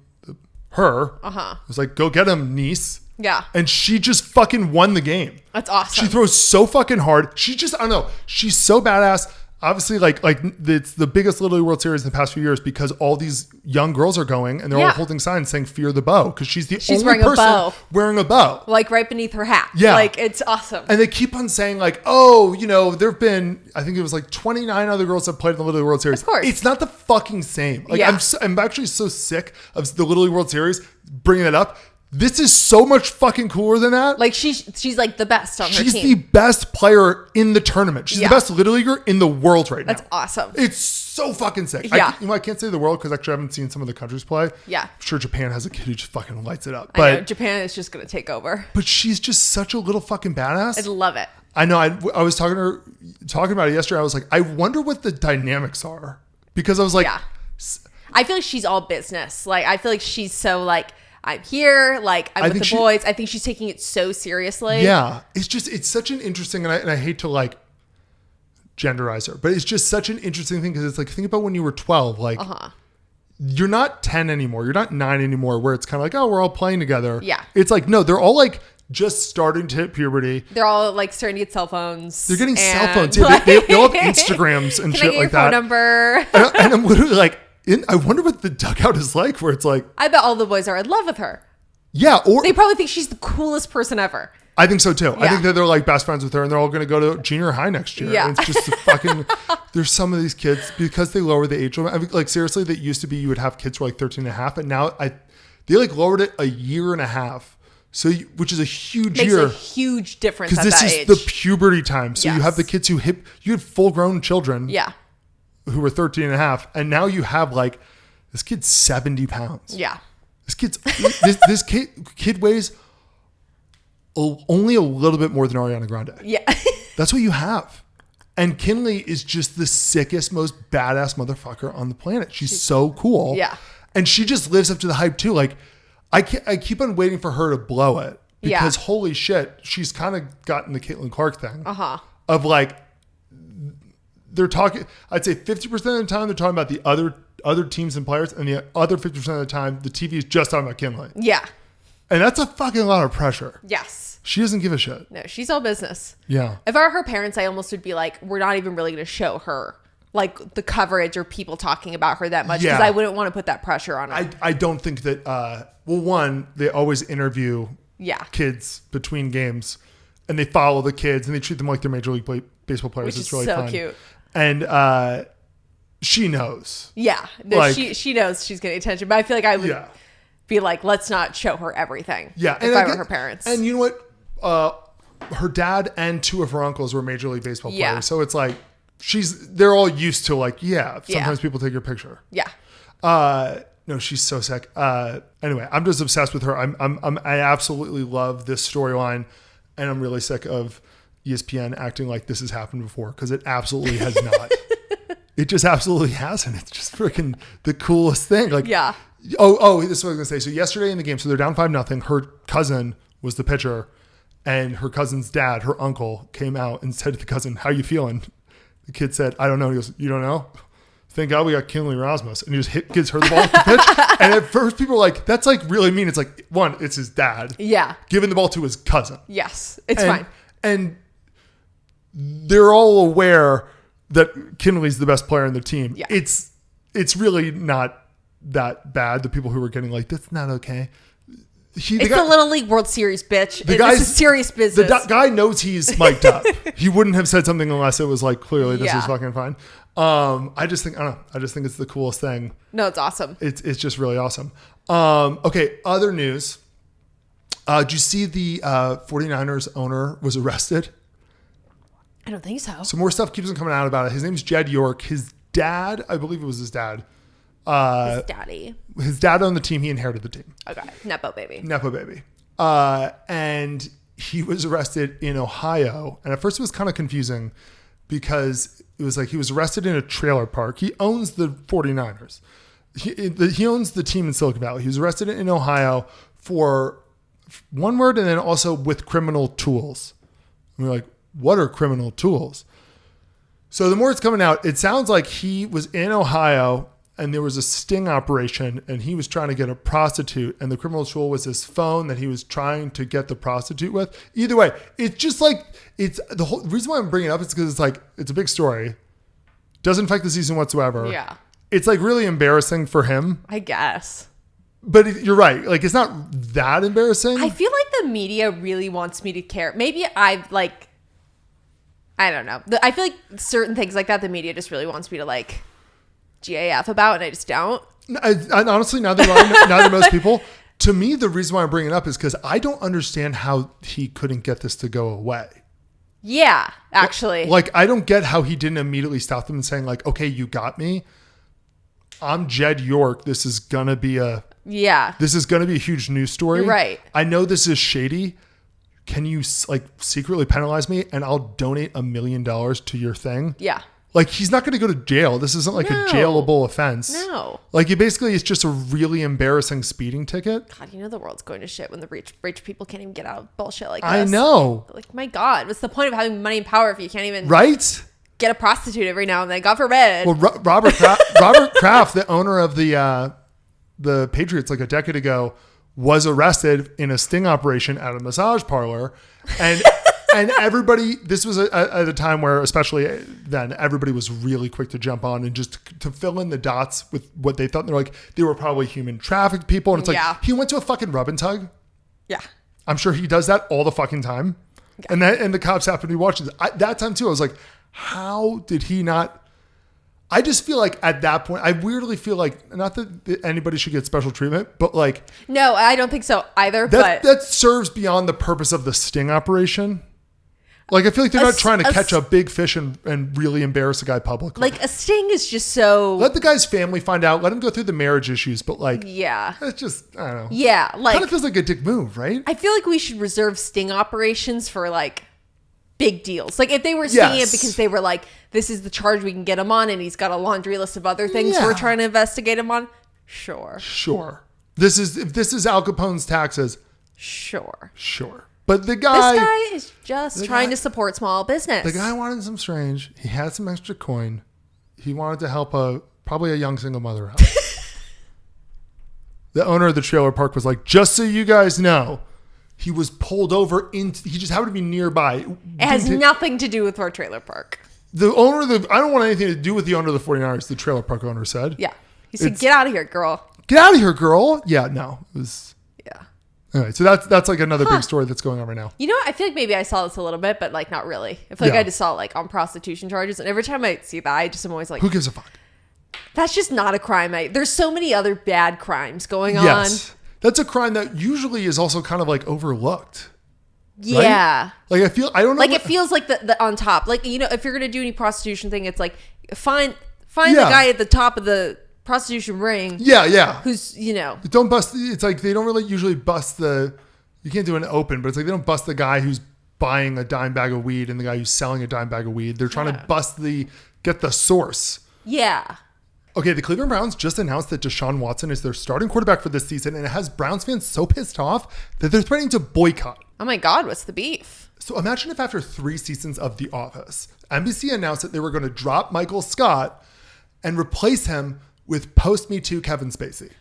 her. It was like, go get him, niece. Yeah. And she just fucking won the game. That's awesome. She throws so fucking hard. She just, I don't know. She's so badass. Obviously, like it's the biggest Little League World Series in the past few years because all these young girls are going and they're all holding signs saying "Fear the bow" because she's only wearing person wearing a bow, like right beneath her hat. Yeah, like it's awesome. And they keep on saying like, "Oh, there've been I think it was like 29 other girls that played in the Little League World Series." Of course, it's not the fucking same. Like I'm actually so sick of the Little League World Series bringing that up. This is so much fucking cooler than that. Like she's like the best on her team. She's the best player in the tournament. She's the best Little Leaguer in the world right now. That's awesome. It's so fucking sick. Yeah. I can't say the world because actually I haven't seen some of the countries play. Yeah. I'm sure Japan has a kid who just fucking lights it up. But I know, Japan is just going to take over. But she's just such a little fucking badass. I love it. I know. I was talking about it yesterday. I was like, I wonder what the dynamics are. Because I was like... Yeah. I feel like she's all business. Like, I feel like she's so like... I'm here, like I'm with the boys. I think she's taking it so seriously. Yeah. It's such an interesting, and I hate to like genderize her, but it's just such an interesting thing because it's like, think about when you were 12, like you're not 10 anymore. You're not 9 anymore where it's kind of like, oh, we're all playing together. Yeah. It's like, no, they're all like just starting to hit puberty. They're all like starting to get cell phones. They're getting cell phones. Yeah, they all have Instagrams and shit like that. Can I get your phone number? And I'm literally like, I wonder what the dugout is like where it's like... I bet all the boys are in love with her. Yeah, or... They probably think she's the coolest person ever. I think so too. Yeah. I think that they're like best friends with her and they're all going to go to junior high next year. Yeah. And it's just the fucking... There's some of these kids, because they lower the age limit. I mean, like seriously, that used to be you would have kids who were like 13 and a half, and now they like lowered it a year and a half. So, which is a huge Makes year. a huge difference at because that this age. is the puberty time. So you have the kids you had full grown children. Yeah. Who were 13 and a half. And now you have like... This kid's 70 pounds. Yeah. This kid weighs only a little bit more than Ariana Grande. Yeah. That's what you have. And Kinley is just the sickest, most badass motherfucker on the planet. She's so cool. Yeah. And she just lives up to the hype too. Like I keep on waiting for her to blow it because holy shit, she's kind of gotten the Caitlin Clark thing of like, they're talking, I'd say 50% of the time they're talking about the other teams and players, and the other 50% of the time the TV is just talking about Kinley. Yeah. And that's a fucking lot of pressure. Yes. She doesn't give a shit. No, she's all business. Yeah. If I were her parents, I almost would be like, we're not even really going to show her like the coverage or people talking about her that much because I wouldn't want to put that pressure on her. I don't think that, well, one, they always interview kids between games and they follow the kids and they treat them like they're Major League Baseball players. Which it's really so fun. Cute. And she knows. Yeah. No, like, she knows she's getting attention, but I feel like I would be like, let's not show her everything. Yeah. If I were her parents. And you know what? Her dad and 2 of her uncles were Major League Baseball players. Yeah. So it's like, they're all used to like, sometimes people take your picture. Yeah. No, she's so sick. Anyway, I'm just obsessed with her. I absolutely love this storyline, and I'm really sick of ESPN acting like this has happened before because it absolutely has not. It just absolutely hasn't. It's just freaking the coolest thing. Like, oh, this is what I was gonna say. So yesterday in the game, so they're down 5-0. Her cousin was the pitcher, and her cousin's dad, her uncle, came out and said to the cousin, "How you feeling?" The kid said, "I don't know." He goes, "You don't know? Thank God we got Kinley Rasmus." And he just gives her the ball to pitch. And at first people are like, that's like really mean. It's like, one, it's his dad. Yeah. Giving the ball to his cousin. Yes. It's fine. And they're all aware that Kinley's the best player in the team. Yeah. It's really not that bad. The people who were getting like, that's not okay. It's the Little League World Series, bitch. This is serious business. The guy knows he's mic'd up. He wouldn't have said something unless it was like, clearly this is fucking fine. I just think it's the coolest thing. No, it's awesome. It's just really awesome. Okay, other news. Did you see the 49ers owner was arrested? I don't think so. So more stuff keeps on coming out about it. His name's Jed York. His dad, I believe it was his dad. His daddy. His dad owned the team. He inherited the team. Okay. Nepo baby. And he was arrested in Ohio. And at first it was kind of confusing because it was like he was arrested in a trailer park. He owns the 49ers. He owns the team in Silicon Valley. He was arrested in Ohio for one word and then also with criminal tools. And we're like, what are criminal tools? So the more it's coming out, it sounds like he was in Ohio and there was a sting operation and he was trying to get a prostitute and the criminal tool was his phone that he was trying to get the prostitute with. Either way, it's just like, it's the whole reason why I'm bringing it up is because it's like, it's a big story. Doesn't affect the season whatsoever. Yeah. It's like really embarrassing for him. I guess. But you're right. Like, it's not that embarrassing. I feel like the media really wants me to care. Maybe I don't know. I feel like certain things like that, the media just really wants me to like GAF about, and I just don't. I honestly, neither most people. To me, the reason why I'm bringing it up is because I don't understand how he couldn't get this to go away. Yeah, actually. Like, I don't get how he didn't immediately stop them and saying like, okay, you got me. I'm Jed York. This is going to be a huge news story. You're right. I know this is shady. Can you like secretly penalize me and I'll donate $1 million to your thing? Yeah. Like, he's not going to go to jail. This isn't like a jailable offense. No. Like, it's just a really embarrassing speeding ticket. God, you know the world's going to shit when the rich people can't even get out of bullshit like this. I know. Like, my God, what's the point of having money and power if you can't even get a prostitute every now and then? God forbid. Well, Robert Kraft, the owner of the Patriots like a decade ago, was arrested in a sting operation at a massage parlor. And everybody, this was at a time where, especially then, everybody was really quick to jump on and just to fill in the dots with what they thought. They're like, they were probably human trafficked people. And it's like, he went to a fucking rub and tug. Yeah. I'm sure he does that all the fucking time. Yeah. And the cops happen to be watching. That time too, I was like, how did he not? I just feel like at that point, I weirdly feel like, not that anybody should get special treatment, but like. No, I don't think so either. That serves beyond the purpose of the sting operation. Like, I feel like they're not trying to catch a big fish and really embarrass a guy publicly. Like, a sting is just so... Let the guy's family find out. Let him go through the marriage issues. But, like... Yeah. It's just, I don't know. Yeah, like... Kind of feels like a dick move, right? I feel like we should reserve sting operations for, like, big deals. Like, if they were stinging it because they were like, this is the charge we can get him on, and he's got a laundry list of other things we're trying to investigate him on, sure. If this is Al Capone's taxes. Sure. But this guy is just trying to support small business. The guy wanted some strange. He had some extra coin. He wanted to help probably a young single mother out. The owner of the trailer park was like, just so you guys know, he was pulled over he just happened to be nearby. It has nothing to do with our trailer park. The owner I don't want anything to do with the owner of the 49ers, the trailer park owner said. Yeah. He said, get out of here, girl. Get out of here, girl. Yeah, no. It was... Yeah. Anyway, so that's like another big story that's going on right now. You know what? I feel like maybe I saw this a little bit, but like not really. I feel like I just saw it like on prostitution charges. And every time I see that, I just am always like... Who gives a fuck? That's just not a crime. There's so many other bad crimes going on. Yes. That's a crime that usually is also kind of like overlooked. Yeah. Right? Like I don't know. Like it feels like the on top. Like, you know, if you're going to do any prostitution thing, it's like find the guy at the top of the prostitution ring. Yeah. Who's, you know. Don't bust. It's like they don't really usually bust you can't do an open, but it's like they don't bust the guy who's buying a dime bag of weed and the guy who's selling a dime bag of weed. They're trying to get the source. Yeah. Okay, the Cleveland Browns just announced that Deshaun Watson is their starting quarterback for this season, and it has Browns fans so pissed off that they're threatening to boycott. Oh my God, what's the beef? So imagine if after 3 seasons of The Office, NBC announced that they were going to drop Michael Scott and replace him with post-Me Too Kevin Spacey.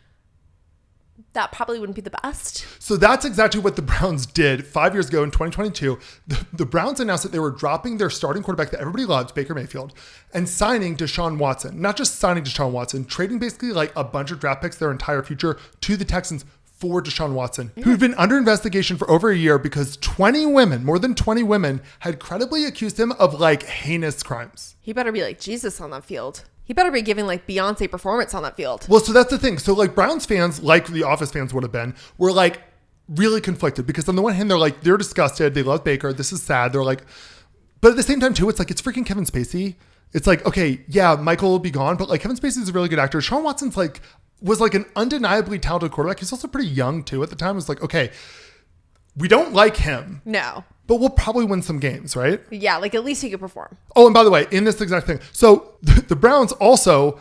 That probably wouldn't be the best. So that's exactly what the Browns did 5 years ago in 2022. The Browns announced that they were dropping their starting quarterback that everybody loved, Baker Mayfield, and signing Deshaun Watson. Not just signing Deshaun Watson, trading basically like a bunch of draft picks, their entire future, to the Texans for Deshaun Watson, who'd been under investigation for over a year because more than 20 women, had credibly accused him of like heinous crimes. He better be like Jesus on that field. He better be giving like Beyonce performance on that field. Well, so that's the thing. So like Browns fans, like the Office fans would have been, were like really conflicted because on the one hand, they're disgusted. They love Baker. This is sad. They're like, but at the same time too, it's like, it's freaking Kevin Spacey. It's like, okay, yeah, Michael will be gone, but like Kevin Spacey is a really good actor. Sean Watson's was like an undeniably talented quarterback. He's also pretty young too at the time. It's like, okay, we don't like him. No. But we'll probably win some games, right? Yeah, like at least he could perform. Oh, and by the way, in this exact thing. So the Browns also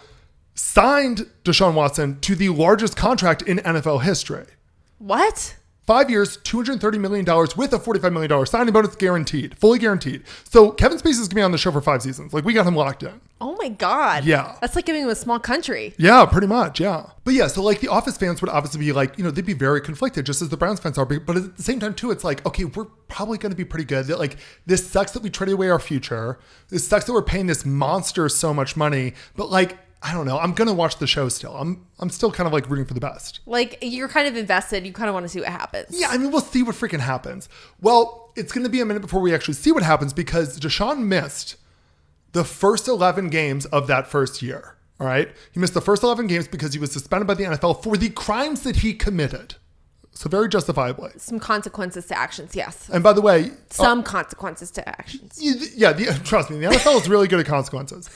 signed Deshaun Watson to the largest contract in NFL history. What? 5 years, $230 million with a $45 million signing bonus guaranteed, fully guaranteed. So Kevin Spacey's going to be on the show for 5 seasons. Like, we got him locked in. Oh my God. Yeah. That's like giving him a small country. Yeah, pretty much. Yeah. But yeah, so like the Office fans would obviously be like, they'd be very conflicted just as the Browns fans are. But at the same time too, it's like, okay, we're probably going to be pretty good. That like, this sucks that we traded away our future. This sucks that we're paying this monster so much money. But like, I don't know. I'm going to watch the show still. I'm still kind of like rooting for the best. Like, you're kind of invested. You kind of want to see what happens. Yeah, I mean, we'll see what freaking happens. Well, it's going to be a minute before we actually see what happens because Deshaun missed the first 11 games of that first year. All right? He missed the first 11 games because he was suspended by the NFL for the crimes that he committed. So very justifiably. Some consequences to actions, yes. And by the way... Some consequences to actions. Yeah, trust me, the NFL is really good at consequences.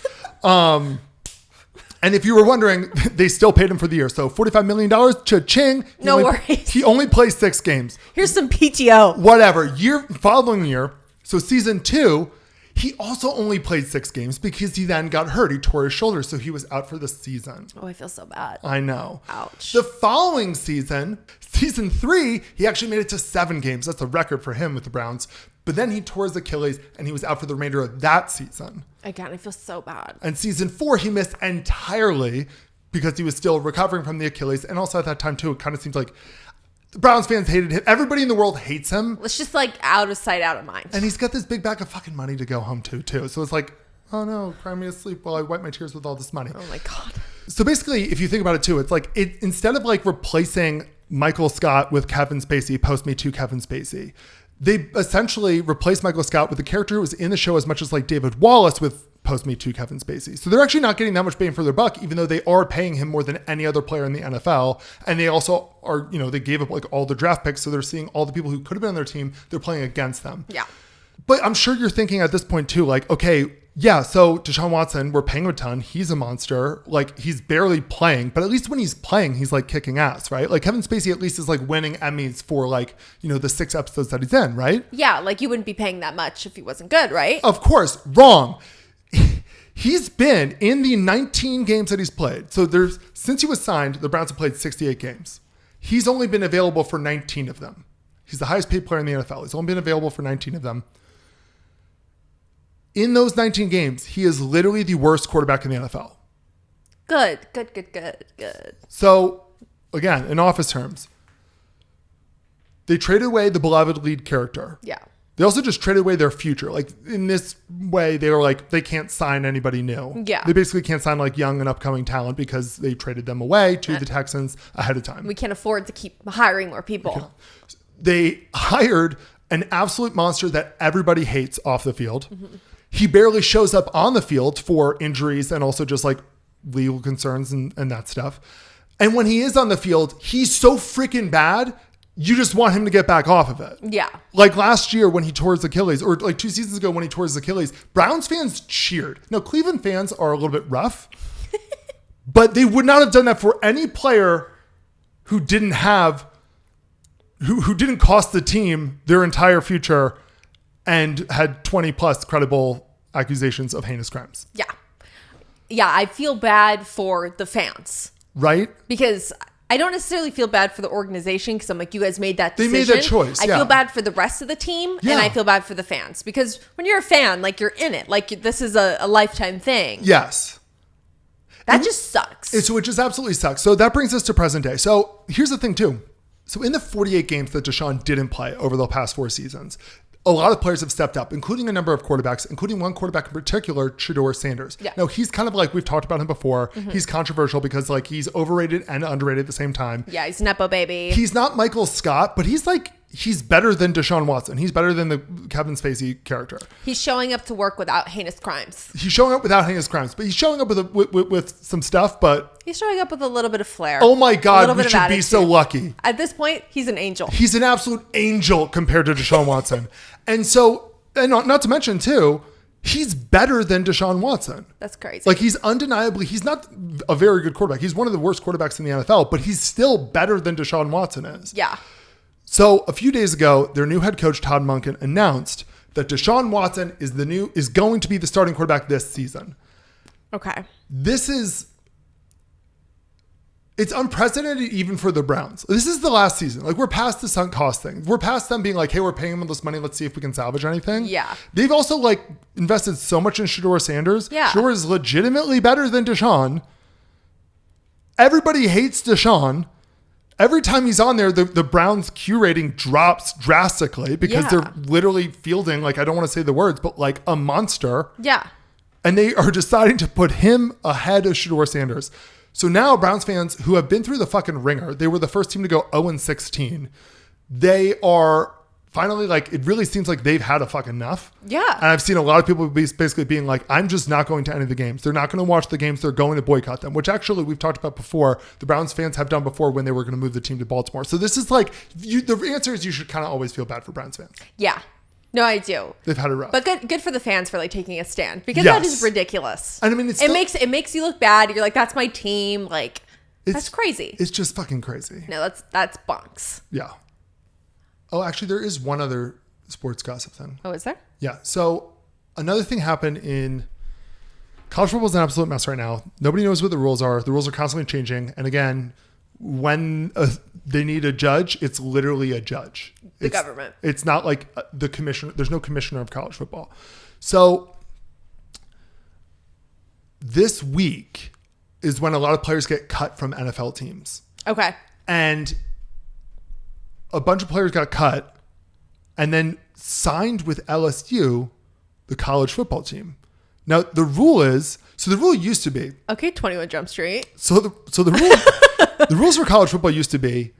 And if you were wondering, they still paid him for the year. So $45 million, cha-ching. No worries. He only plays 6 games. Here's some PTO. Whatever. Following year, so season 2, he also only played 6 games because he then got hurt. He tore his shoulder, so he was out for the season. Oh, I feel so bad. I know. Ouch. The following season 3, he actually made it to 7 games. That's a record for him with the Browns. But then he tore his Achilles and he was out for the remainder of that season. Again, I feel so bad. And season 4, he missed entirely because he was still recovering from the Achilles. And also at that time, too, it kind of seems like the Browns fans hated him. Everybody in the world hates him. It's just like out of sight, out of mind. And he's got this big bag of fucking money to go home to, too. So it's like, oh no, cry me to sleep while I wipe my tears with all this money. Oh my God. So basically, if you think about it, too, it's like instead of like replacing Michael Scott with Kevin Spacey, post-Me Too Kevin Spacey, they essentially replaced Michael Scott with a character who was in the show as much as like David Wallace with post-Me Too Kevin Spacey. So they're actually not getting that much bang for their buck, even though they are paying him more than any other player in the NFL. And they also are, they gave up like all the draft picks. So they're seeing all the people who could have been on their team. They're playing against them. Yeah. But I'm sure you're thinking at this point too, like, okay, yeah, so Deshaun Watson, we're paying him a ton. He's a monster. Like, he's barely playing, but at least when he's playing, he's like kicking ass, right? Like Kevin Spacey at least is like winning Emmys for like, the 6 episodes that he's in, right? Yeah, like you wouldn't be paying that much if he wasn't good, right? Of course, wrong. He's been in the 19 games that he's played. So since he was signed, the Browns have played 68 games. He's only been available for 19 of them. He's the highest paid player in the NFL. He's only been available for 19 of them. In those 19 games, he is literally the worst quarterback in the NFL. Good. So, again, in Office terms, they traded away the beloved lead character. Yeah. They also just traded away their future. Like, in this way, they were like, they can't sign anybody new. Yeah. They basically can't sign like young and upcoming talent because they traded them away to the Texans ahead of time. We can't afford to keep hiring more people. They hired an absolute monster that everybody hates off the field. Mm-hmm. He barely shows up on the field for injuries and also just like legal concerns and that stuff. And when he is on the field, he's so freaking bad. You just want him to get back off of it. Yeah. Like last year when he tore his Achilles, or like 2 seasons ago when he tore his Achilles, Browns fans cheered. Now, Cleveland fans are a little bit rough, but they would not have done that for any player who didn't have, who didn't cost the team their entire future and had 20 plus credible accusations of heinous crimes. Yeah. Yeah, I feel bad for the fans. Right? Because I don't necessarily feel bad for the organization because I'm like, you guys made that decision. They made that choice, I feel bad for the rest of the team and I feel bad for the fans because when you're a fan, like you're in it. Like this is a lifetime thing. Yes. That just sucks. So it just absolutely sucks. So that brings us to present day. So here's the thing too. So in the 48 games that Deshaun didn't play over the past 4 seasons, a lot of players have stepped up, including a number of quarterbacks, including one quarterback in particular, Shedeur Sanders. Yeah. Now, he's kind of like, we've talked about him before. Mm-hmm. He's controversial because like he's overrated and underrated at the same time. Yeah, he's Nepo baby. He's not Michael Scott, but he's better than Deshaun Watson. He's better than the Kevin Spacey character. He's showing up to work without heinous crimes. He's showing up without heinous crimes, but he's showing up with some stuff, but... He's showing up with a little bit of flair. Oh my God, we should be so lucky. At this point, he's an angel. He's an absolute angel compared to Deshaun Watson. And so... And not to mention, too, he's better than Deshaun Watson. That's crazy. Like, he's not a very good quarterback. He's one of the worst quarterbacks in the NFL, but he's still better than Deshaun Watson is. Yeah. So, a few days ago, their new head coach, Todd Monken, announced that Deshaun Watson is going to be the starting quarterback this season. Okay. This is It's unprecedented even for the Browns. This is the last season. Like, we're past the sunk cost thing. We're past them being like, hey, we're paying them all this money. Let's see if we can salvage anything. Yeah. They've also, like, invested so much in Shedeur Sanders. Yeah. Shedeur is legitimately better than Deshaun. Everybody hates Deshaun. Every time he's on there, the Browns Q rating drops drastically because they're literally fielding, like, I don't want to say the words, but like a monster. Yeah. And they are deciding to put him ahead of Shedeur Sanders. So now Browns fans who have been through the fucking ringer, they were the first team to go 0-16. They are finally like, it really seems like they've had a fuck enough. Yeah. And I've seen a lot of people basically being like, I'm just not going to any of the games. They're not going to watch the games. They're going to boycott them, which actually we've talked about before. The Browns fans have done before when they were going to move the team to Baltimore. So this is like, the answer is you should kind of always feel bad for Browns fans. Yeah. No, I do. They've had it rough. But good for the fans for like taking a stand because that is ridiculous. And I mean, it makes you look bad. You're like, that's my team. Like, that's crazy. It's just fucking crazy. No, that's bonks. Yeah. Oh, actually, there is one other sports gossip thing. Oh, is there? Yeah. So another thing happened in college football is an absolute mess right now. Nobody knows what the rules are. The rules are constantly changing. And again, when they need a judge, it's literally a judge. The government. It's not like the commissioner. There's no commissioner of college football. So this week is when a lot of players get cut from NFL teams. Okay. And a bunch of players got cut and then signed with LSU, the college football team. Now, the rule used to be. Okay, 21 Jump Street. So the rule, the rules for college football used to be,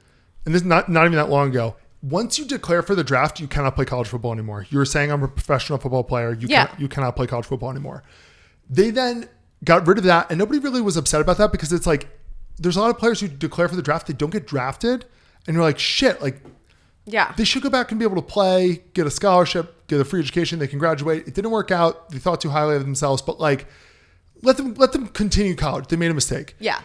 and this is not even that long ago, once you declare for the draft, you cannot play college football anymore. You were saying I'm a professional football player. You cannot play college football anymore. They then got rid of that, and nobody really was upset about that because it's like, there's a lot of players who declare for the draft, they don't get drafted, and you're like, shit, like, yeah, they should go back and be able to play, get a scholarship, get a free education, they can graduate. It didn't work out. They thought too highly of themselves, but like, let them continue college. They made a mistake. Yeah.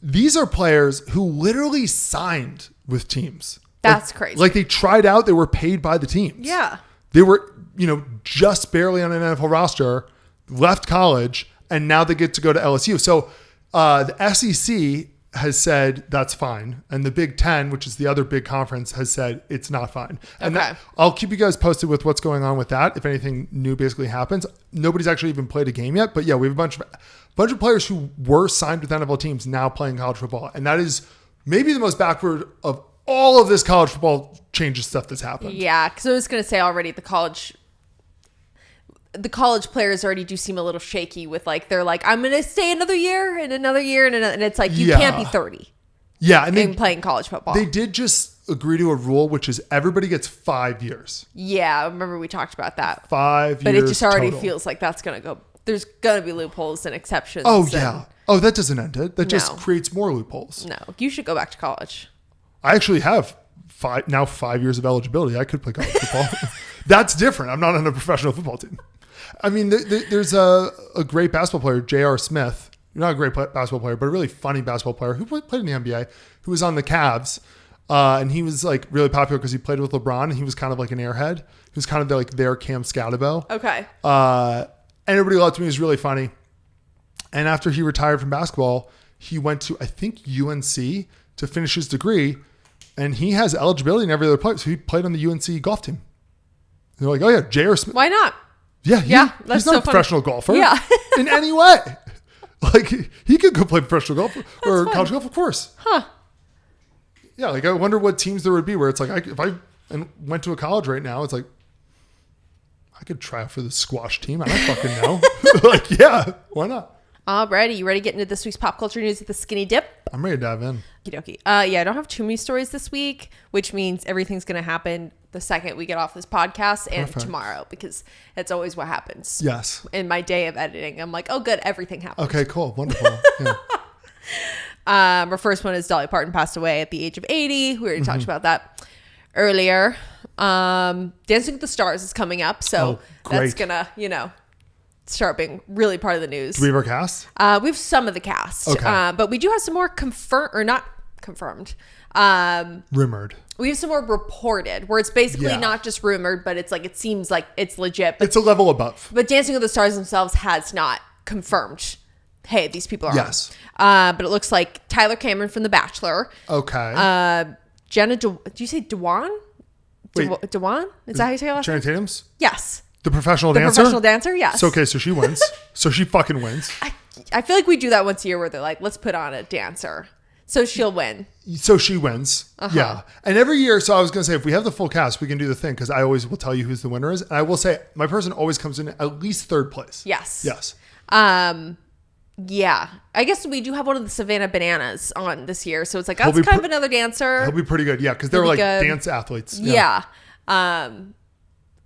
These are players who literally signed with teams. That's crazy. Like they tried out, they were paid by the teams. Yeah. They were, just barely on an NFL roster, left college, and now they get to go to LSU. So the SEC has said that's fine. And the Big Ten, which is the other big conference, has said it's not fine. And I'll keep you guys posted with what's going on with that. If anything new basically happens, nobody's actually even played a game yet. But yeah, we have a bunch of players who were signed with NFL teams now playing college football. And that is maybe the most backward of all of this college football changes stuff that's happened. Yeah, because I was going to say already the college players already do seem a little shaky with like, they're like, I'm going to stay another year and another year. And it's like, you can't be 30. Yeah. And playing college football. They did just agree to a rule, which is everybody gets 5 years. Yeah. I remember we talked about that. 5 years. But it just already total. feels like that's going to go. There's going to be loopholes and exceptions. Oh, yeah. Oh, that doesn't end it. That just creates more loopholes. No, you should go back to college. I actually have 5 years of eligibility. I could play college football. That's different. I'm not on a professional football team. I mean, there's a great basketball player, J.R. Smith. Not a great basketball player, but a really funny basketball player who played in the NBA, who was on the Cavs. And he was like really popular because he played with LeBron. And he was kind of like an airhead. He was kind of like their Cam Scatabo. Okay. And everybody loved him. He was really funny. And after he retired from basketball, he went to, I think, UNC to finish his degree. And he has eligibility in every other place. So he played on the UNC golf team. They're like, oh yeah, J.R. Smith. Why not? Yeah, he's not a professional golfer in any way. Like, he could go play professional golf or college golf, of course. Huh. Yeah, like, I wonder what teams there would be where it's like, if I went to a college right now, it's like, I could try out for the squash team. I don't fucking know. Like, yeah, why not? Alrighty, you ready to get into this week's pop culture news with the skinny dip? I'm ready to dive in. Okie dokie. Yeah, I don't have too many stories this week, which means everything's going to happen the second we get off this podcast and tomorrow, because that's always what happens. Yes. In my day of editing, I'm like, oh, good, everything happened. Okay, cool. Wonderful. Yeah. Our first one is Dolly Parton passed away at the age of 80. We already talked about that earlier. Dancing with the Stars is coming up, so that's going to, start being really part of the news. Do we have our cast? We have some of the cast, but we do have some more not confirmed. Rumored. We have some more reported, where it's basically not just rumored, but it's like, it seems like it's legit. But it's a level above. But Dancing with the Stars themselves has not confirmed hey, these people are Yes. on. But it looks like Tyler Cameron from The Bachelor. Okay. Jenna, do you say Dewan? Wait. Dewan? Is that how you say it? Channing Tatum's? Yes. The professional The dancer? professional dancer, yes. So, okay, so she wins. So she fucking wins. I feel like we do that once a year where they're like, let's put on a dancer. So she'll win. So she wins. Uh-huh. Yeah. And every year, so I was going to say, if we have the full cast, we can do the thing because I always will tell you who's the winner is. And I will say, my person always comes in at least third place. Yes. Yes. Yeah. I guess we do have one of the Savannah Bananas on this year. So it's like, that's kind of another dancer. He'll be pretty good. Yeah. Because they're like good. dance athletes. Yeah.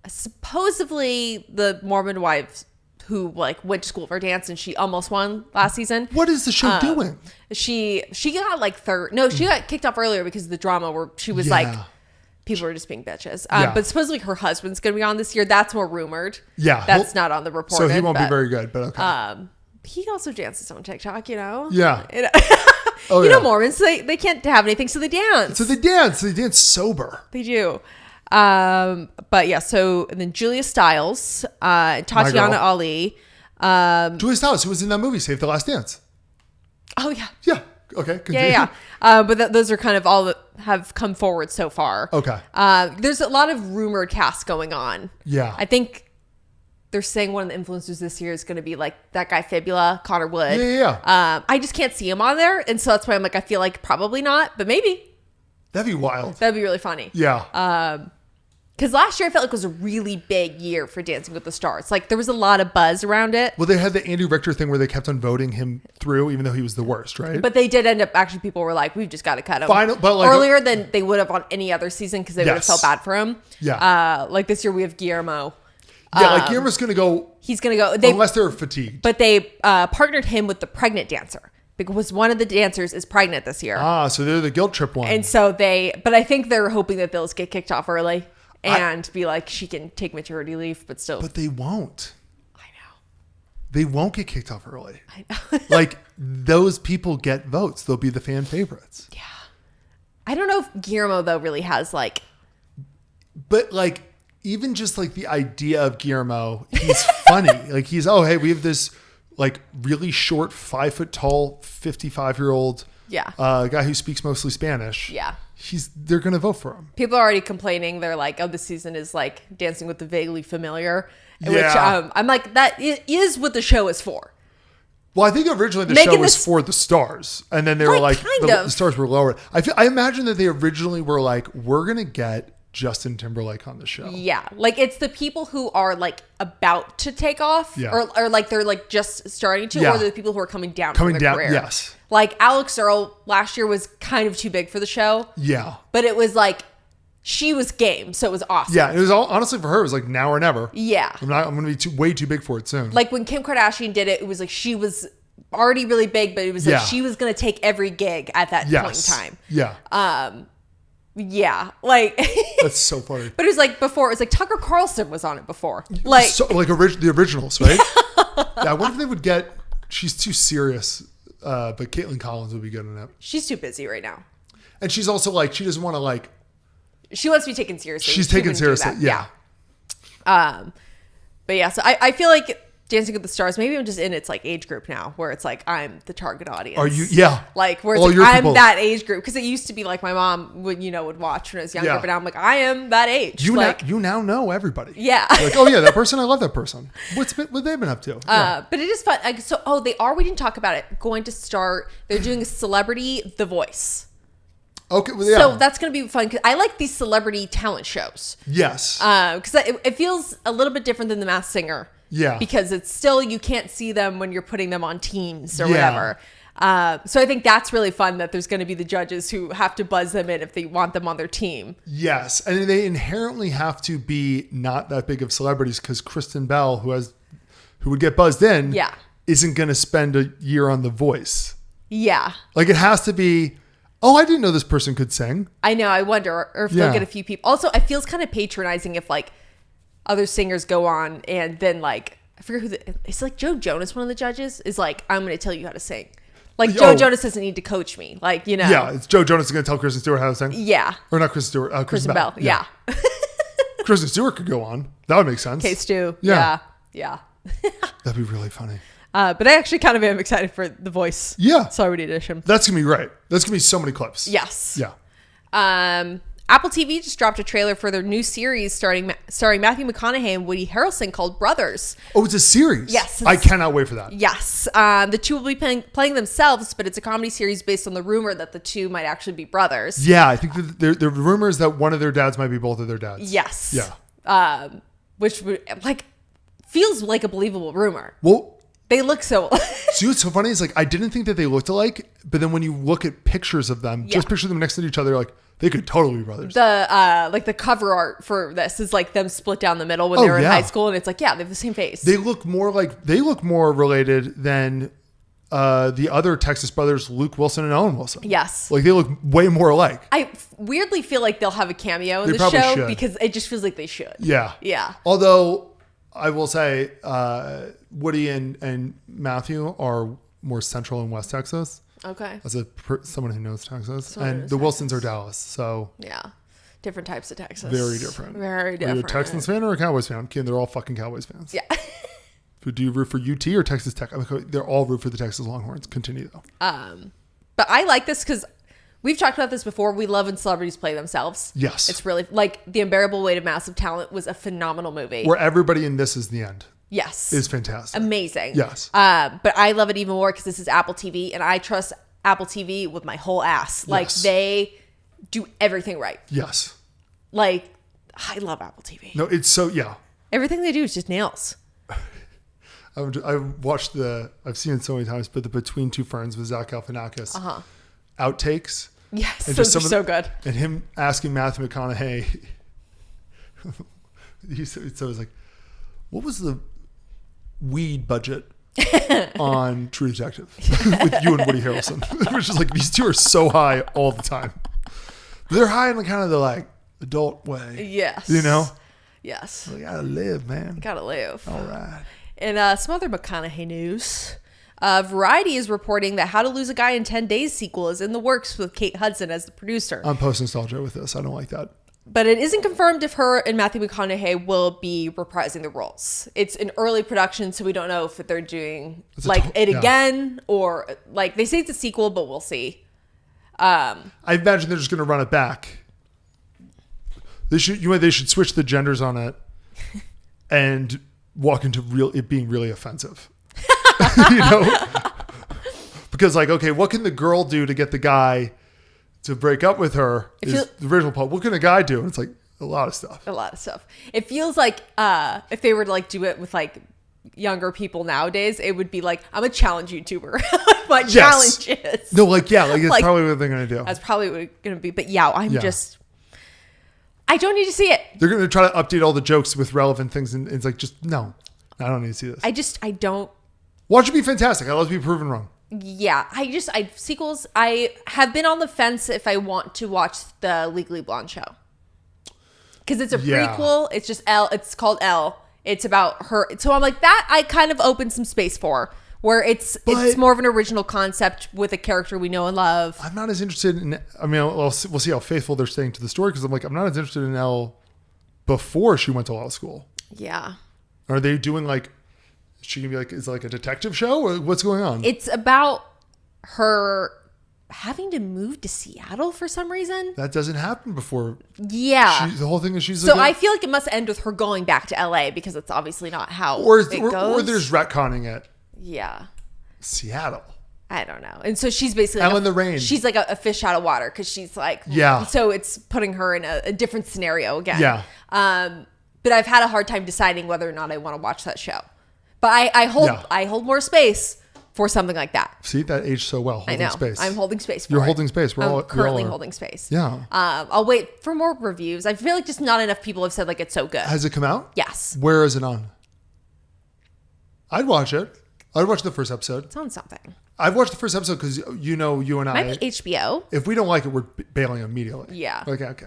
Supposedly the Mormon wife who like went to school for dance and she almost won last season. What is the show doing? She got like third. No, she got kicked off earlier because of the drama where she was like, people were just being bitches. But supposedly her husband's going to be on this year. That's more rumored. Yeah. That's not on the report. So he won't be very good, but okay. He also dances on TikTok, you know? Yeah. You know Mormons, they can't have anything, so they dance. So they dance. They dance sober. They do. But yeah, so and then Julia Stiles, Tatiana Ali. Julia Stiles, who was in that movie, Save the Last Dance. Oh, yeah. Yeah. Okay. Continue. Yeah. But those are kind of all that have come forward so far. Okay. There's a lot of rumored casts going on. Yeah. I think they're saying one of the influencers this year is going to be like that guy Fibula, Connor Wood. Yeah. I just can't see him on there. And so that's why I'm like, I feel like probably not, but maybe. That'd be wild. That'd be really funny. Yeah. Because last year I felt like it was a really big year for Dancing with the Stars. Like there was a lot of buzz around it. Well, they had the Andy Richter thing where they kept on voting him through, even though he was the worst, right? But they did end up, actually people were like, we've just got to cut him. But like, earlier than they would have on any other season because they would have felt bad for him. Yeah. Like this year we have Guillermo. Yeah, like Guillermo's going to go. He's going to go. Unless they're fatigued. But they partnered him with the pregnant dancer. Because one of the dancers is pregnant this year. So they're the guilt trip one. And so but I think they're hoping that they'll just get kicked off early and be like, she can take maternity leave, but still. But they won't. I know. They won't get kicked off early. I know. Like, those people get votes. They'll be the fan favorites. Yeah. I don't know if Guillermo, though, really has like. But like, even just like the idea of Guillermo, he's funny. Like, he's, oh, hey, we have this like really short, 5 foot tall, 55-year-old guy who speaks mostly Spanish. Yeah. They're going to vote for him. People are already complaining. They're like, oh, this season is like Dancing with the Vaguely Familiar. Yeah. Which I'm like, that is what the show is for. Well, I think originally the show was for the stars. And then they were like the stars were lower. I imagine that they originally were like, we're going to get Justin Timberlake on the show. Yeah. Like it's the people who are like about to take off or like they're like just starting to, or the people who are coming down from their career. Yes. Like Alex Earl last year was kind of too big for the show. Yeah. But it was like, she was game. So it was awesome. Yeah. It was honestly for her, it was like now or never. Yeah. I'm going to be way too big for it soon. Like when Kim Kardashian did it, it was like she was already really big, but it was like she was going to take every gig at that point in time. Yeah. Yeah, like that's so funny. But it was like before. It was like Tucker Carlson was on it before. Like the originals, right? Yeah, I wonder if they would get. She's too serious, but Caitlin Collins would be good in it. She's too busy right now, and she's also like she doesn't want to like. She wants to be taken seriously. She's taken seriously, yeah. But yeah, so I feel like Dancing with the Stars, maybe I'm just in its like age group now where it's like I'm the target audience. Are you? Yeah. Like where it's like I'm that age group. Because it used to be like my mom would watch when I was younger, but now I'm like, I am that age. You now know everybody. Yeah. Like, oh yeah, that person, I love that person. What they've been up to. But it is fun. Like, so we didn't talk about it. Going to start, they're doing a celebrity The Voice. Okay, well, yeah. So that's going to be fun because I like these celebrity talent shows. Yes. Because it feels a little bit different than The Masked Singer. Yeah. Because it's still, you can't see them when you're putting them on teams or whatever. So I think that's really fun that there's going to be the judges who have to buzz them in if they want them on their team. Yes. And they inherently have to be not that big of celebrities because Kristen Bell, who would get buzzed in, isn't going to spend a year on The Voice. Yeah. Like it has to be, oh, I didn't know this person could sing. I know. I wonder or if they'll get a few people. Also, it feels kind of patronizing if like other singers go on and then like, I forget it's like Joe Jonas, one of the judges, is like, I'm going to tell you how to sing. Like Joe Jonas doesn't need to coach me. Like, you know. Yeah, it's Joe Jonas is going to tell Kristen Stewart how to sing. Yeah. Or not Kristen Stewart. Kristen Bell. Yeah. Kristen Stewart could go on. That would make sense. Okay, Stu. Yeah. That'd be really funny. But I actually kind of am excited for The Voice. Yeah. Celebrity Edition. That's going to be great. That's going to be so many clips. Yes. Yeah. Apple TV just dropped a trailer for their new series starring Matthew McConaughey and Woody Harrelson called Brothers. Oh, it's a series? Yes. I cannot wait for that. Yes. The two will be playing themselves, but it's a comedy series based on the rumor that the two might actually be brothers. Yeah, I think the rumor is that one of their dads might be both of their dads. Yes. Yeah. Which feels like a believable rumor. Well, they look so. See, what's so funny is I didn't think that they looked alike, but then when you look at pictures of them, just picture them next to each other, like they could totally be brothers. The cover art for this is them split down the middle when they were in high school, and it's they have the same face. They look more related than the other Texas brothers, Luke Wilson and Owen Wilson. Yes. They look way more alike. I weirdly feel like they'll have a cameo in the probably show should. because it just feels like they should. Yeah. Yeah. Although I will say Woody and Matthew are more central in West Texas. Okay. As someone who knows Texas. And the Wilsons are Dallas. So yeah. Different types of Texas. Very different. Very different. Are you a Texans fan or a Cowboys fan? Okay, they're all fucking Cowboys fans. Yeah. Do you root for UT or Texas Tech? They're all root for the Texas Longhorns. Continue though. But I like this because we've talked about this before. We love when celebrities play themselves. Yes. It's really The Unbearable Weight of Massive Talent was a phenomenal movie. Where everybody in this is the end. Yes. Is fantastic. Amazing. Yes. But I love it even more because this is Apple TV and I trust Apple TV with my whole ass. Yes. They do everything right. Yes. I love Apple TV. No, it's so, yeah. Everything they do is just nails. I've seen it so many times, but the Between Two Ferns with Zach Galifianakis outtakes. Yes, and those are so good. And him asking Matthew McConaughey, so it was what was the weed budget on True Detective with you and Woody Harrelson? Which is these two are so high all the time. They're high in kind of the adult way. Yes. You know? Yes. We gotta live, man. Gotta live. All right. In some other McConaughey news, Variety is reporting that How to Lose a Guy in 10 Days sequel is in the works with Kate Hudson as the producer. I'm post-nostalgia with this. I don't like that. But it isn't confirmed if her and Matthew McConaughey will be reprising the roles. It's in early production, so we don't know if they're doing again or they say it's a sequel, but we'll see. I imagine they're just going to run it back. They should switch the genders on it and walk into it being really offensive. Because okay, what can the girl do to get the guy to break up with her? Is the original part. What can a guy do? And it's a lot of stuff. A lot of stuff. It feels like if they were to do it with younger people nowadays, it would be I'm a challenge YouTuber. My challenge is. No, that's probably what they're going to do. That's probably what it's going to be. But I don't need to see it. They're going to try to update all the jokes with relevant things. And it's just, no, I don't need to see this. I don't. Watch it be fantastic. I love to be proven wrong. Yeah. Sequels, I have been on the fence if I want to watch the Legally Blonde show. Because it's a prequel. It's just Elle. It's called Elle. It's about her. So I'm that I kind of opened some space for. Where it's more of an original concept with a character we know and love. I'm not as interested in. We'll see how faithful they're staying to the story because I'm not as interested in Elle before she went to law school. Yeah. Are they doing is she gonna be is it a detective show or what's going on? It's about her having to move to Seattle for some reason. That doesn't happen before. Yeah. The whole thing is she's. So I feel it must end with her going back to LA because it's obviously not how it goes. Or there's retconning it. Yeah. Seattle. I don't know. And so she's basically Elle in the Rain. She's a fish out of water because she's yeah. So it's putting her in a different scenario again. Yeah. But I've had a hard time deciding whether or not I want to watch that show. But I hold more space for something like that. See, that aged so well. Holding I know. Space. I'm holding space for You're it. holding space. I'm currently holding space. Yeah. I'll wait for more reviews. I feel like just not enough people have said it's so good. Has it come out? Yes. Where is it on? I'd watch it. I'd watch the first episode. It's on something. I've watched the first episode because you and I. Might be HBO. If we don't like it, we're bailing immediately. Yeah. Okay.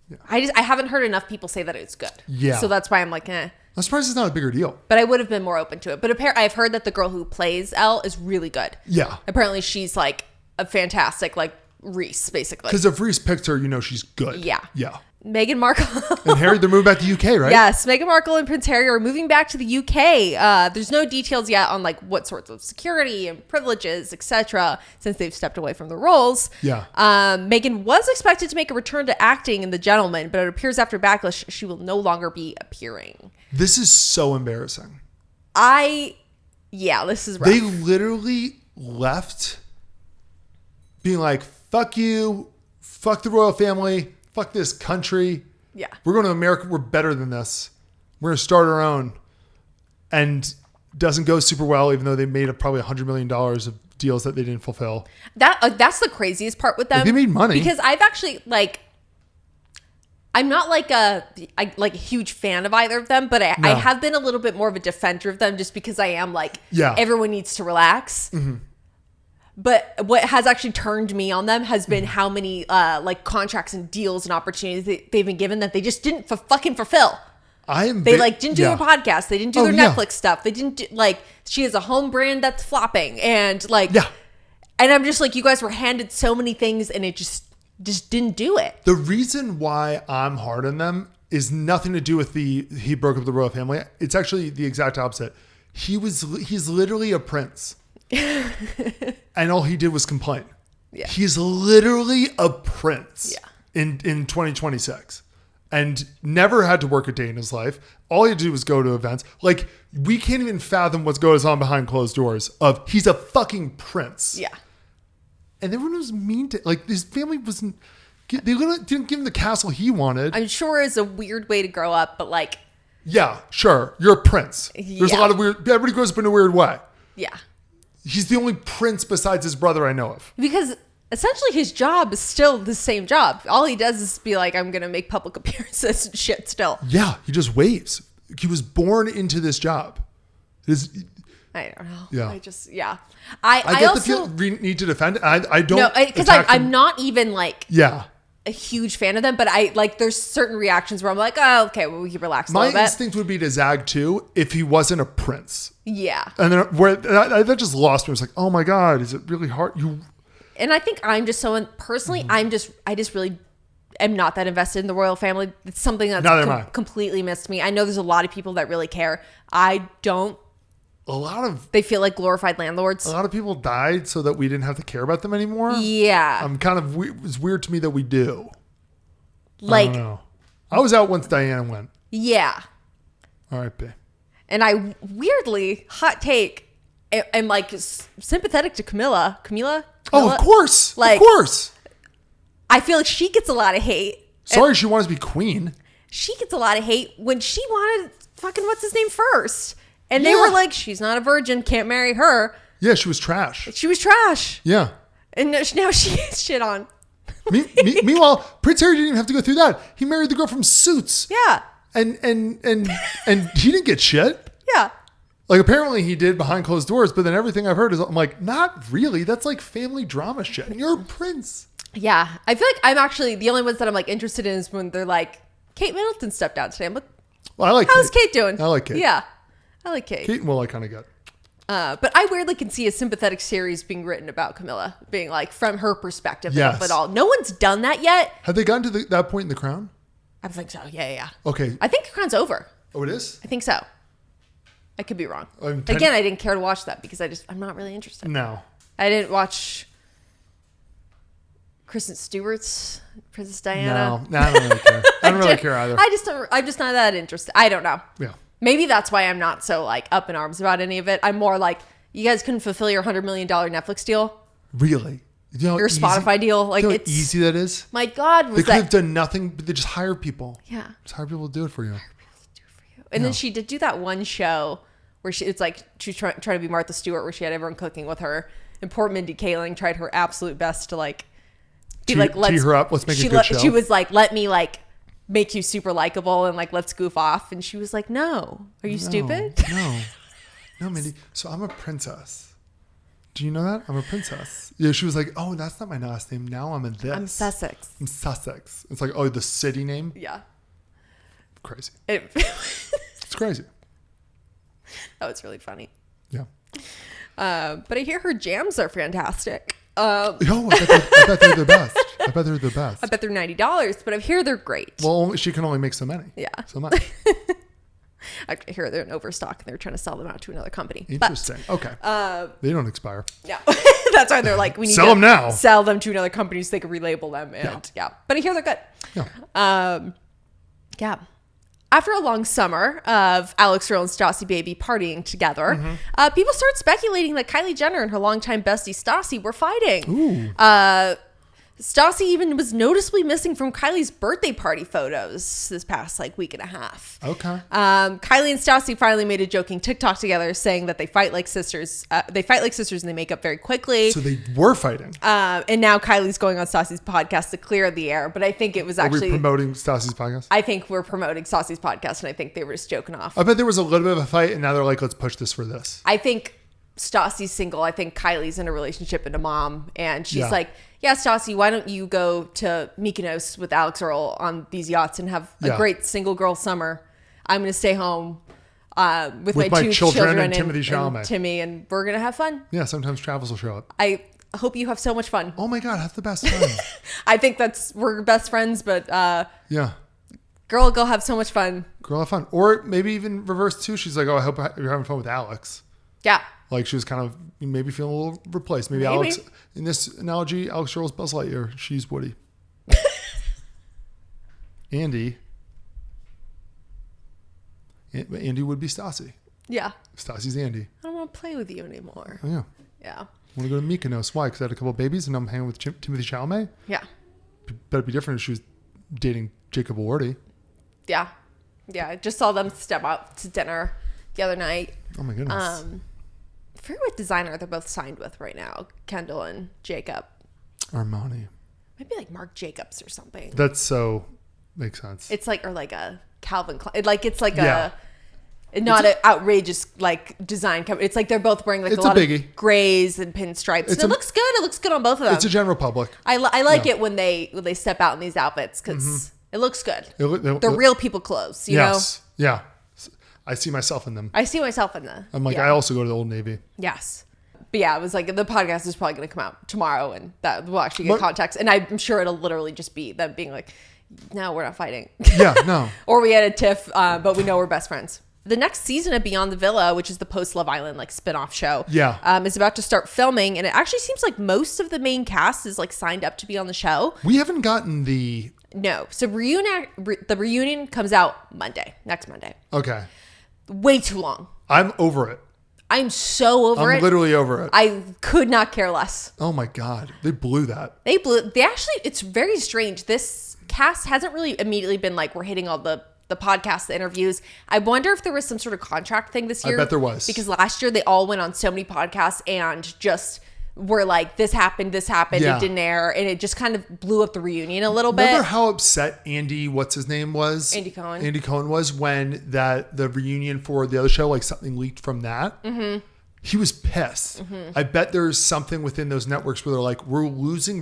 Yeah. I haven't heard enough people say that it's good. Yeah. So that's why I'm eh. I'm surprised it's not a bigger deal. But I would have been more open to it. But apparently, I've heard that the girl who plays Elle is really good. Yeah. Apparently, she's a fantastic Reese, basically. Because if Reese picked her, you know she's good. Yeah. Yeah. Meghan Markle. And Harry, they're moving back to the UK, right? Yes, Meghan Markle and Prince Harry are moving back to the UK. There's no details yet on like what sorts of security and privileges, etc., since they've stepped away from the roles. Yeah. Meghan was expected to make a return to acting in The Gentleman, but it appears after backlash she will no longer be appearing. This is so embarrassing. This is rough. They literally left being like, fuck you, fuck the royal family, fuck this country. Yeah. We're going to America. We're better than this. We're going to start our own. And doesn't go super well, even though they made probably $100 million of deals that they didn't fulfill. That's the craziest part with them. Like, they made money. Because I've actually I'm not like a huge fan of either of them, but I have been a little bit more of a defender of them just because I am like, everyone needs to relax. Mm-hmm. But what has actually turned me on them has been how many like contracts and deals and opportunities they've been given that they just didn't fucking fulfill. Didn't do their podcast. They didn't do their Netflix stuff. They didn't do, she has a home brand that's flopping and and I'm just like, you guys were handed so many things and it just didn't do it. The reason why I'm hard on them is nothing to do with he broke up the royal family. It's actually the exact opposite. He's literally a prince. And all he did was complain. Yeah. He's literally a prince in 2026 and never had to work a day in his life. All he had to do was go to events. Like, we can't even fathom what goes on behind closed doors of he's a fucking prince. Yeah. And everyone was mean to, like, his family wasn't, they literally didn't give him the castle he wanted. I'm sure it's a weird way to grow up, but like. Yeah, sure. You're a prince. There's a lot of weird, everybody grows up in a weird way. Yeah. He's the only prince besides his brother I know of. Because essentially his job is still the same job. All he does is be like, I'm going to make public appearances and shit still. Yeah, he just waves. He was born into this job. I don't know. Yeah. I get also the feel need to defend it. I don't. No, because I'm not even like a huge fan of them, but there's certain reactions where I'm like, oh, okay, well, we can relax a little bit. My instinct would be to zag too if he wasn't a prince. Yeah. And then that just lost me. I was like, oh my God, is it really hard? And I think I'm just personally, I just really am not that invested in the royal family. It's something that's completely missed me. I know there's a lot of people that really care. I don't. They feel like glorified landlords. A lot of people died so that we didn't have to care about them anymore. Yeah. It's weird to me that we do. Like, I don't know. I was out once Diana went. Yeah. R.I.P. And I weirdly, hot take, am like sympathetic to Camilla. Oh, of course. Like, of course. I feel like she gets a lot of hate. Sorry, she wanted to be queen. She gets a lot of hate when she wanted fucking what's his name first. And they were like, she's not a virgin, can't marry her. Yeah, she was trash. Yeah. And now she gets shit on. Meanwhile, Prince Harry didn't even have to go through that. He married the girl from Suits. Yeah. And he didn't get shit. Yeah. Like, apparently he did behind closed doors, but then everything I've heard is, I'm like, not really. That's like family drama shit. And you're a prince. Yeah. I feel like I'm actually, the only ones that I'm like interested in is when they're like, Kate Middleton stepped down today. I'm like, well, I like how's Kate doing? I like Kate. Yeah. I like Kate. Kate and Will I kind of get. But I weirdly can see a sympathetic series being written about Camilla, being like from her perspective of it all. No one's done that yet. Have they gotten to that point in The Crown? I think so. Yeah. Okay. I think The Crown's over. Oh, it is? I think so. I could be wrong. Again, I didn't care to watch that because I'm not really interested. No. I didn't watch Kristen Stewart's Princess Diana. No, I don't really care. I don't really care either. I'm just not that interested. I don't know. Yeah. Maybe that's why I'm not so like up in arms about any of it. I'm more like, you guys couldn't fulfill your $100 million Netflix deal. Really? Your Spotify deal. Like, you know how easy that is? My God. They could have done nothing, but they just hire people. Yeah. Just hire people to do it for you. And then she did do that one show where it's like she's trying to be Martha Stewart, where she had everyone cooking with her. And poor Mindy Kaling tried her absolute best to like be like, let's tee her up. Let's make a good show. She was like, let me like make you super likable and like let's goof off. And she was like, no, are you stupid? No, Mindy. So I'm a princess. Do you know that? I'm a princess. Yeah, she was like, oh, that's not my last name. Now I'm a this. I'm Sussex. It's like, oh, the city name? Yeah. Crazy. It's crazy. That was really funny. Yeah. But I hear her jams are fantastic. I bet they're the best. I bet they're the best. I bet they're $90, but I hear they're great. Well, she can only make so many. Yeah. So much. I hear they're in overstock and they're trying to sell them out to another company. Interesting. Okay. They don't expire. No. That's why they're like, we need Sell to them now. Sell them to another company so they can relabel them. And yeah. But I hear they're good. Yeah. Yeah. After a long summer of Alex Earl and Stassi Baby partying together, people started speculating that Kylie Jenner and her longtime bestie Stassi were fighting. Ooh. Stassi even was noticeably missing from Kylie's birthday party photos this past week and a half. Okay. Kylie and Stassi finally made a joking TikTok together saying that they fight like sisters. They fight like sisters and they make up very quickly. So they were fighting. And now Kylie's going on Stassi's podcast to clear the air. But I think it was actually... Are we promoting Stassi's podcast? I think we're promoting Stassi's podcast and I think they were just joking off. I bet there was a little bit of a fight and now they're like, let's push this for this. I think Stassi's single. I think Kylie's in a relationship and a mom. And she's like... Yeah, Stassi, why don't you go to Mykonos with Alex Earl on these yachts and have a great single girl summer? I'm going to stay home with my two children and Timothy Chalamet. And Timmy, and we're going to have fun. Yeah, sometimes travels will show up. I hope you have so much fun. Oh my God, have the best time. I think we're best friends, but yeah. Girl, go have so much fun. Girl, have fun. Or maybe even reverse too. She's like, oh, I hope you're having fun with Alex. Yeah. Like she was kind of maybe feeling a little replaced. Maybe Alex, in this analogy, Alex Earl's Buzz Lightyear. She's Woody. Andy would be Stassi. Yeah. Stassi's Andy. I don't want to play with you anymore. Oh, yeah. Yeah. I want to go to Mykonos. Why? Because I had a couple of babies and I'm hanging with Timothy Chalamet? Yeah. Better be different if she was dating Jacob Elordi. Yeah. Yeah. I just saw them step out to dinner the other night. Oh my goodness. I forget what designer they're both signed with right now. Kendall and Jacob. Armani. Maybe like Marc Jacobs or something. That's so makes sense. It's like, or like a Calvin Klein. It's like a not an outrageous design company. It's like they're both wearing a lot of grays and pinstripes. And it looks good. It looks good on both of them. It's a general public. I like it when they step out in these outfits because it looks good. They're real people clothes, you know? Yeah. I see myself in them. I see myself in them. I'm like, I also go to the Old Navy. Yes. But yeah, it was like the podcast is probably going to come out tomorrow and that will actually get context. And I'm sure it'll literally just be them being like, no, we're not fighting. Yeah, no. Or we had a tiff, but we know we're best friends. The next season of Beyond the Villa, which is the post Love Island spin-off show, is about to start filming. And it actually seems like most of the main cast is signed up to be on the show. We haven't gotten the... No. So the reunion comes out next Monday. Okay. Way too long. I'm over it. I'm so over it. I'm literally over it. I could not care less. Oh my God. They blew that. They actually, it's very strange. This cast hasn't really immediately been we're hitting all the podcasts, the interviews. I wonder if there was some sort of contract thing this year. I bet there was. Because last year they all went on so many podcasts and just were like, this happened, it didn't air. And it just kind of blew up the reunion a little bit. Remember how upset Andy, what's his name was? Andy Cohen. Andy Cohen was when the reunion for the other show, something leaked from that. Mm-hmm. He was pissed. Mm-hmm. I bet there's something within those networks where they're like, we're losing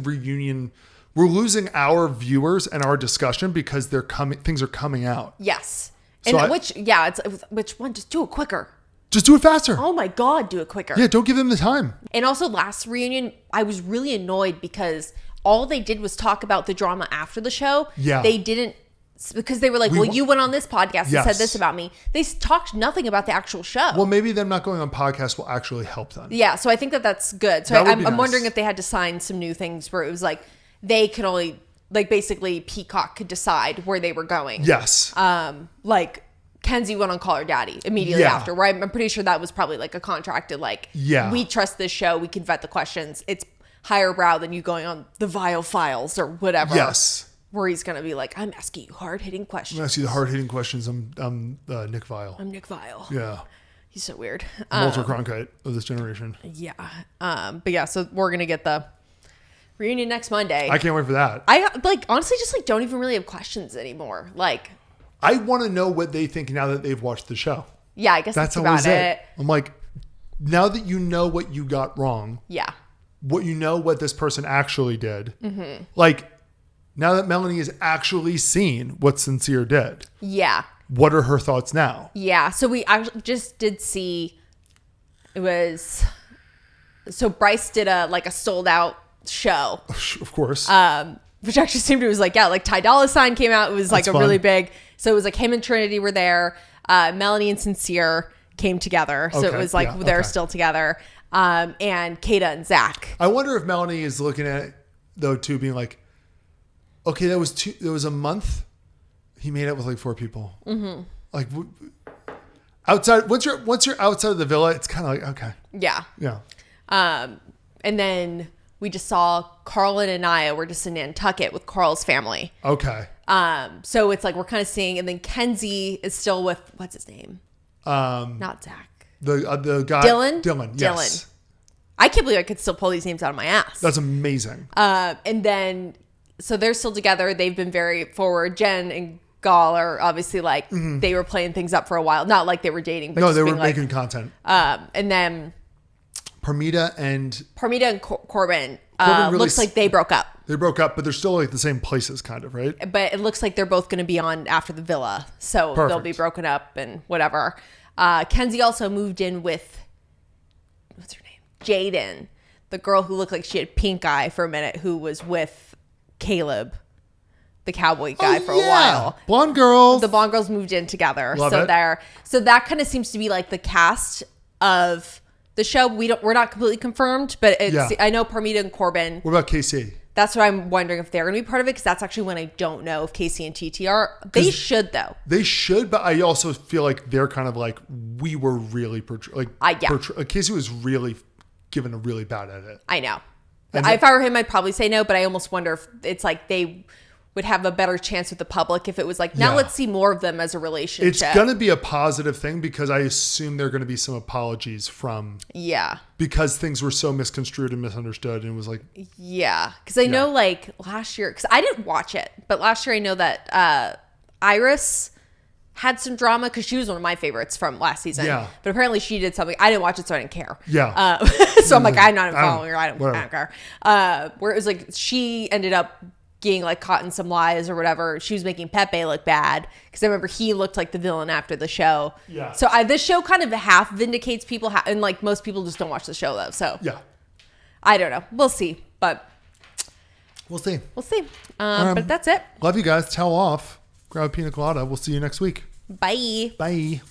our viewers and our discussion because things are coming out. Yes. So and which one? Just do it quicker. Just do it faster. Oh my God, do it quicker. Yeah, don't give them the time. And also last reunion, I was really annoyed because all they did was talk about the drama after the show. Yeah. They didn't, because they were like, you went on this podcast and said this about me. They talked nothing about the actual show. Well, maybe them not going on podcasts will actually help them. Yeah, so I think that's good. So I'm wondering if they had to sign some new things where it was they could only, basically Peacock could decide where they were going. Yes. Kenzie went on Call Her Daddy immediately after, where I'm pretty sure that was probably a contracted, we trust this show, we can vet the questions. It's higher brow than you going on the Vile Files or whatever. Yes. Where he's going to be like, I'm asking you hard-hitting questions. I'm asking you the hard-hitting questions. I'm Nick Vile. I'm Nick Vile. Yeah. He's so weird. Walter Cronkite of this generation. Yeah. But yeah, so we're going to get the reunion next Monday. I can't wait for that. I honestly just don't even really have questions anymore. I want to know what they think now that they've watched the show. Yeah, I guess that's about it. I'm like, now that you know what you got wrong. Yeah. What this person actually did. Mm-hmm. Now that Melanie has actually seen what Sincere did. Yeah. What are her thoughts now? Yeah. So we actually just did see, it was, so Bryce did a sold out show. Of course. Which actually seemed it was like, yeah, like Ty Dolla $ign came out. It was like That's a really fun. big. So it was like him and Trinity were there. Melanie and Sincere came together. So it Okay, was like yeah, they're okay. still together. And Kata and Zach. I wonder if Melanie is looking at it, though, too, being like, okay, there was a month. He made out with like 4 people. Mm-hmm. Like outside, once you're outside of the villa, it's kind of like, okay. Yeah. Yeah. And then we just saw Carl and Anaya were just in Nantucket with Carl's family. Okay. So it's like we're kind of seeing, and then Kenzie is still with what's his name? Not Zach. The guy Dylan. Yes. I can't believe I could still pull these names out of my ass. That's amazing. And then so they're still together. They've been very forward. Jen and Gall are obviously like they were playing things up for a while. Not like they were dating, but No, just they were being like, making content. and then Parmita and Corbin really looks like they broke up. they broke up, but they're still like the same places, kind of, right? But it looks like they're both going to be on after the villa. So they'll Perfect. be broken up and whatever. Kenzie also moved in with, what's her name? Jaden, the girl who looked like she had pink eye for a minute, who was with Caleb, the cowboy guy, for a while. Blonde girl. The Bond girls moved in together. Love so it. that kind of seems to be like the cast of the show. We're not completely confirmed, but it's, Yeah. I know Parmita and Corbin. What about KC? That's what I'm wondering if they're going to be part of it, because that's actually when I don't know if Casey and TT are. They should, though. They should, but I also feel like they're kind of like, we were really Casey was really given a really bad edit. I know. And If I were him, I'd probably say no, but I almost wonder if it's like they would have a better chance with the public if it was like, now Yeah. let's see more of them as a relationship. It's going to be a positive thing, because I assume there are going to be some apologies from, Yeah. because things were so misconstrued and misunderstood, and it was like, Yeah. Because I know like last year, because I didn't watch it, but last year I know that Iris had some drama because she was one of my favorites from last season. Yeah. But apparently she did something. I didn't watch it, so I didn't care. Yeah. So I'm like, I'm not even following her. I don't whatever. care. Where it was like she ended up getting like caught in some lies or whatever. She was making Pepe look bad because I remember he looked like the villain after the show. Yeah. So this show kind of half vindicates people, and like most people just don't watch the show though. So yeah. I don't know. We'll see, but We'll see. we'll see. But that's it. Love you guys. Towel off. Grab a pina colada. We'll see you next week. Bye. Bye.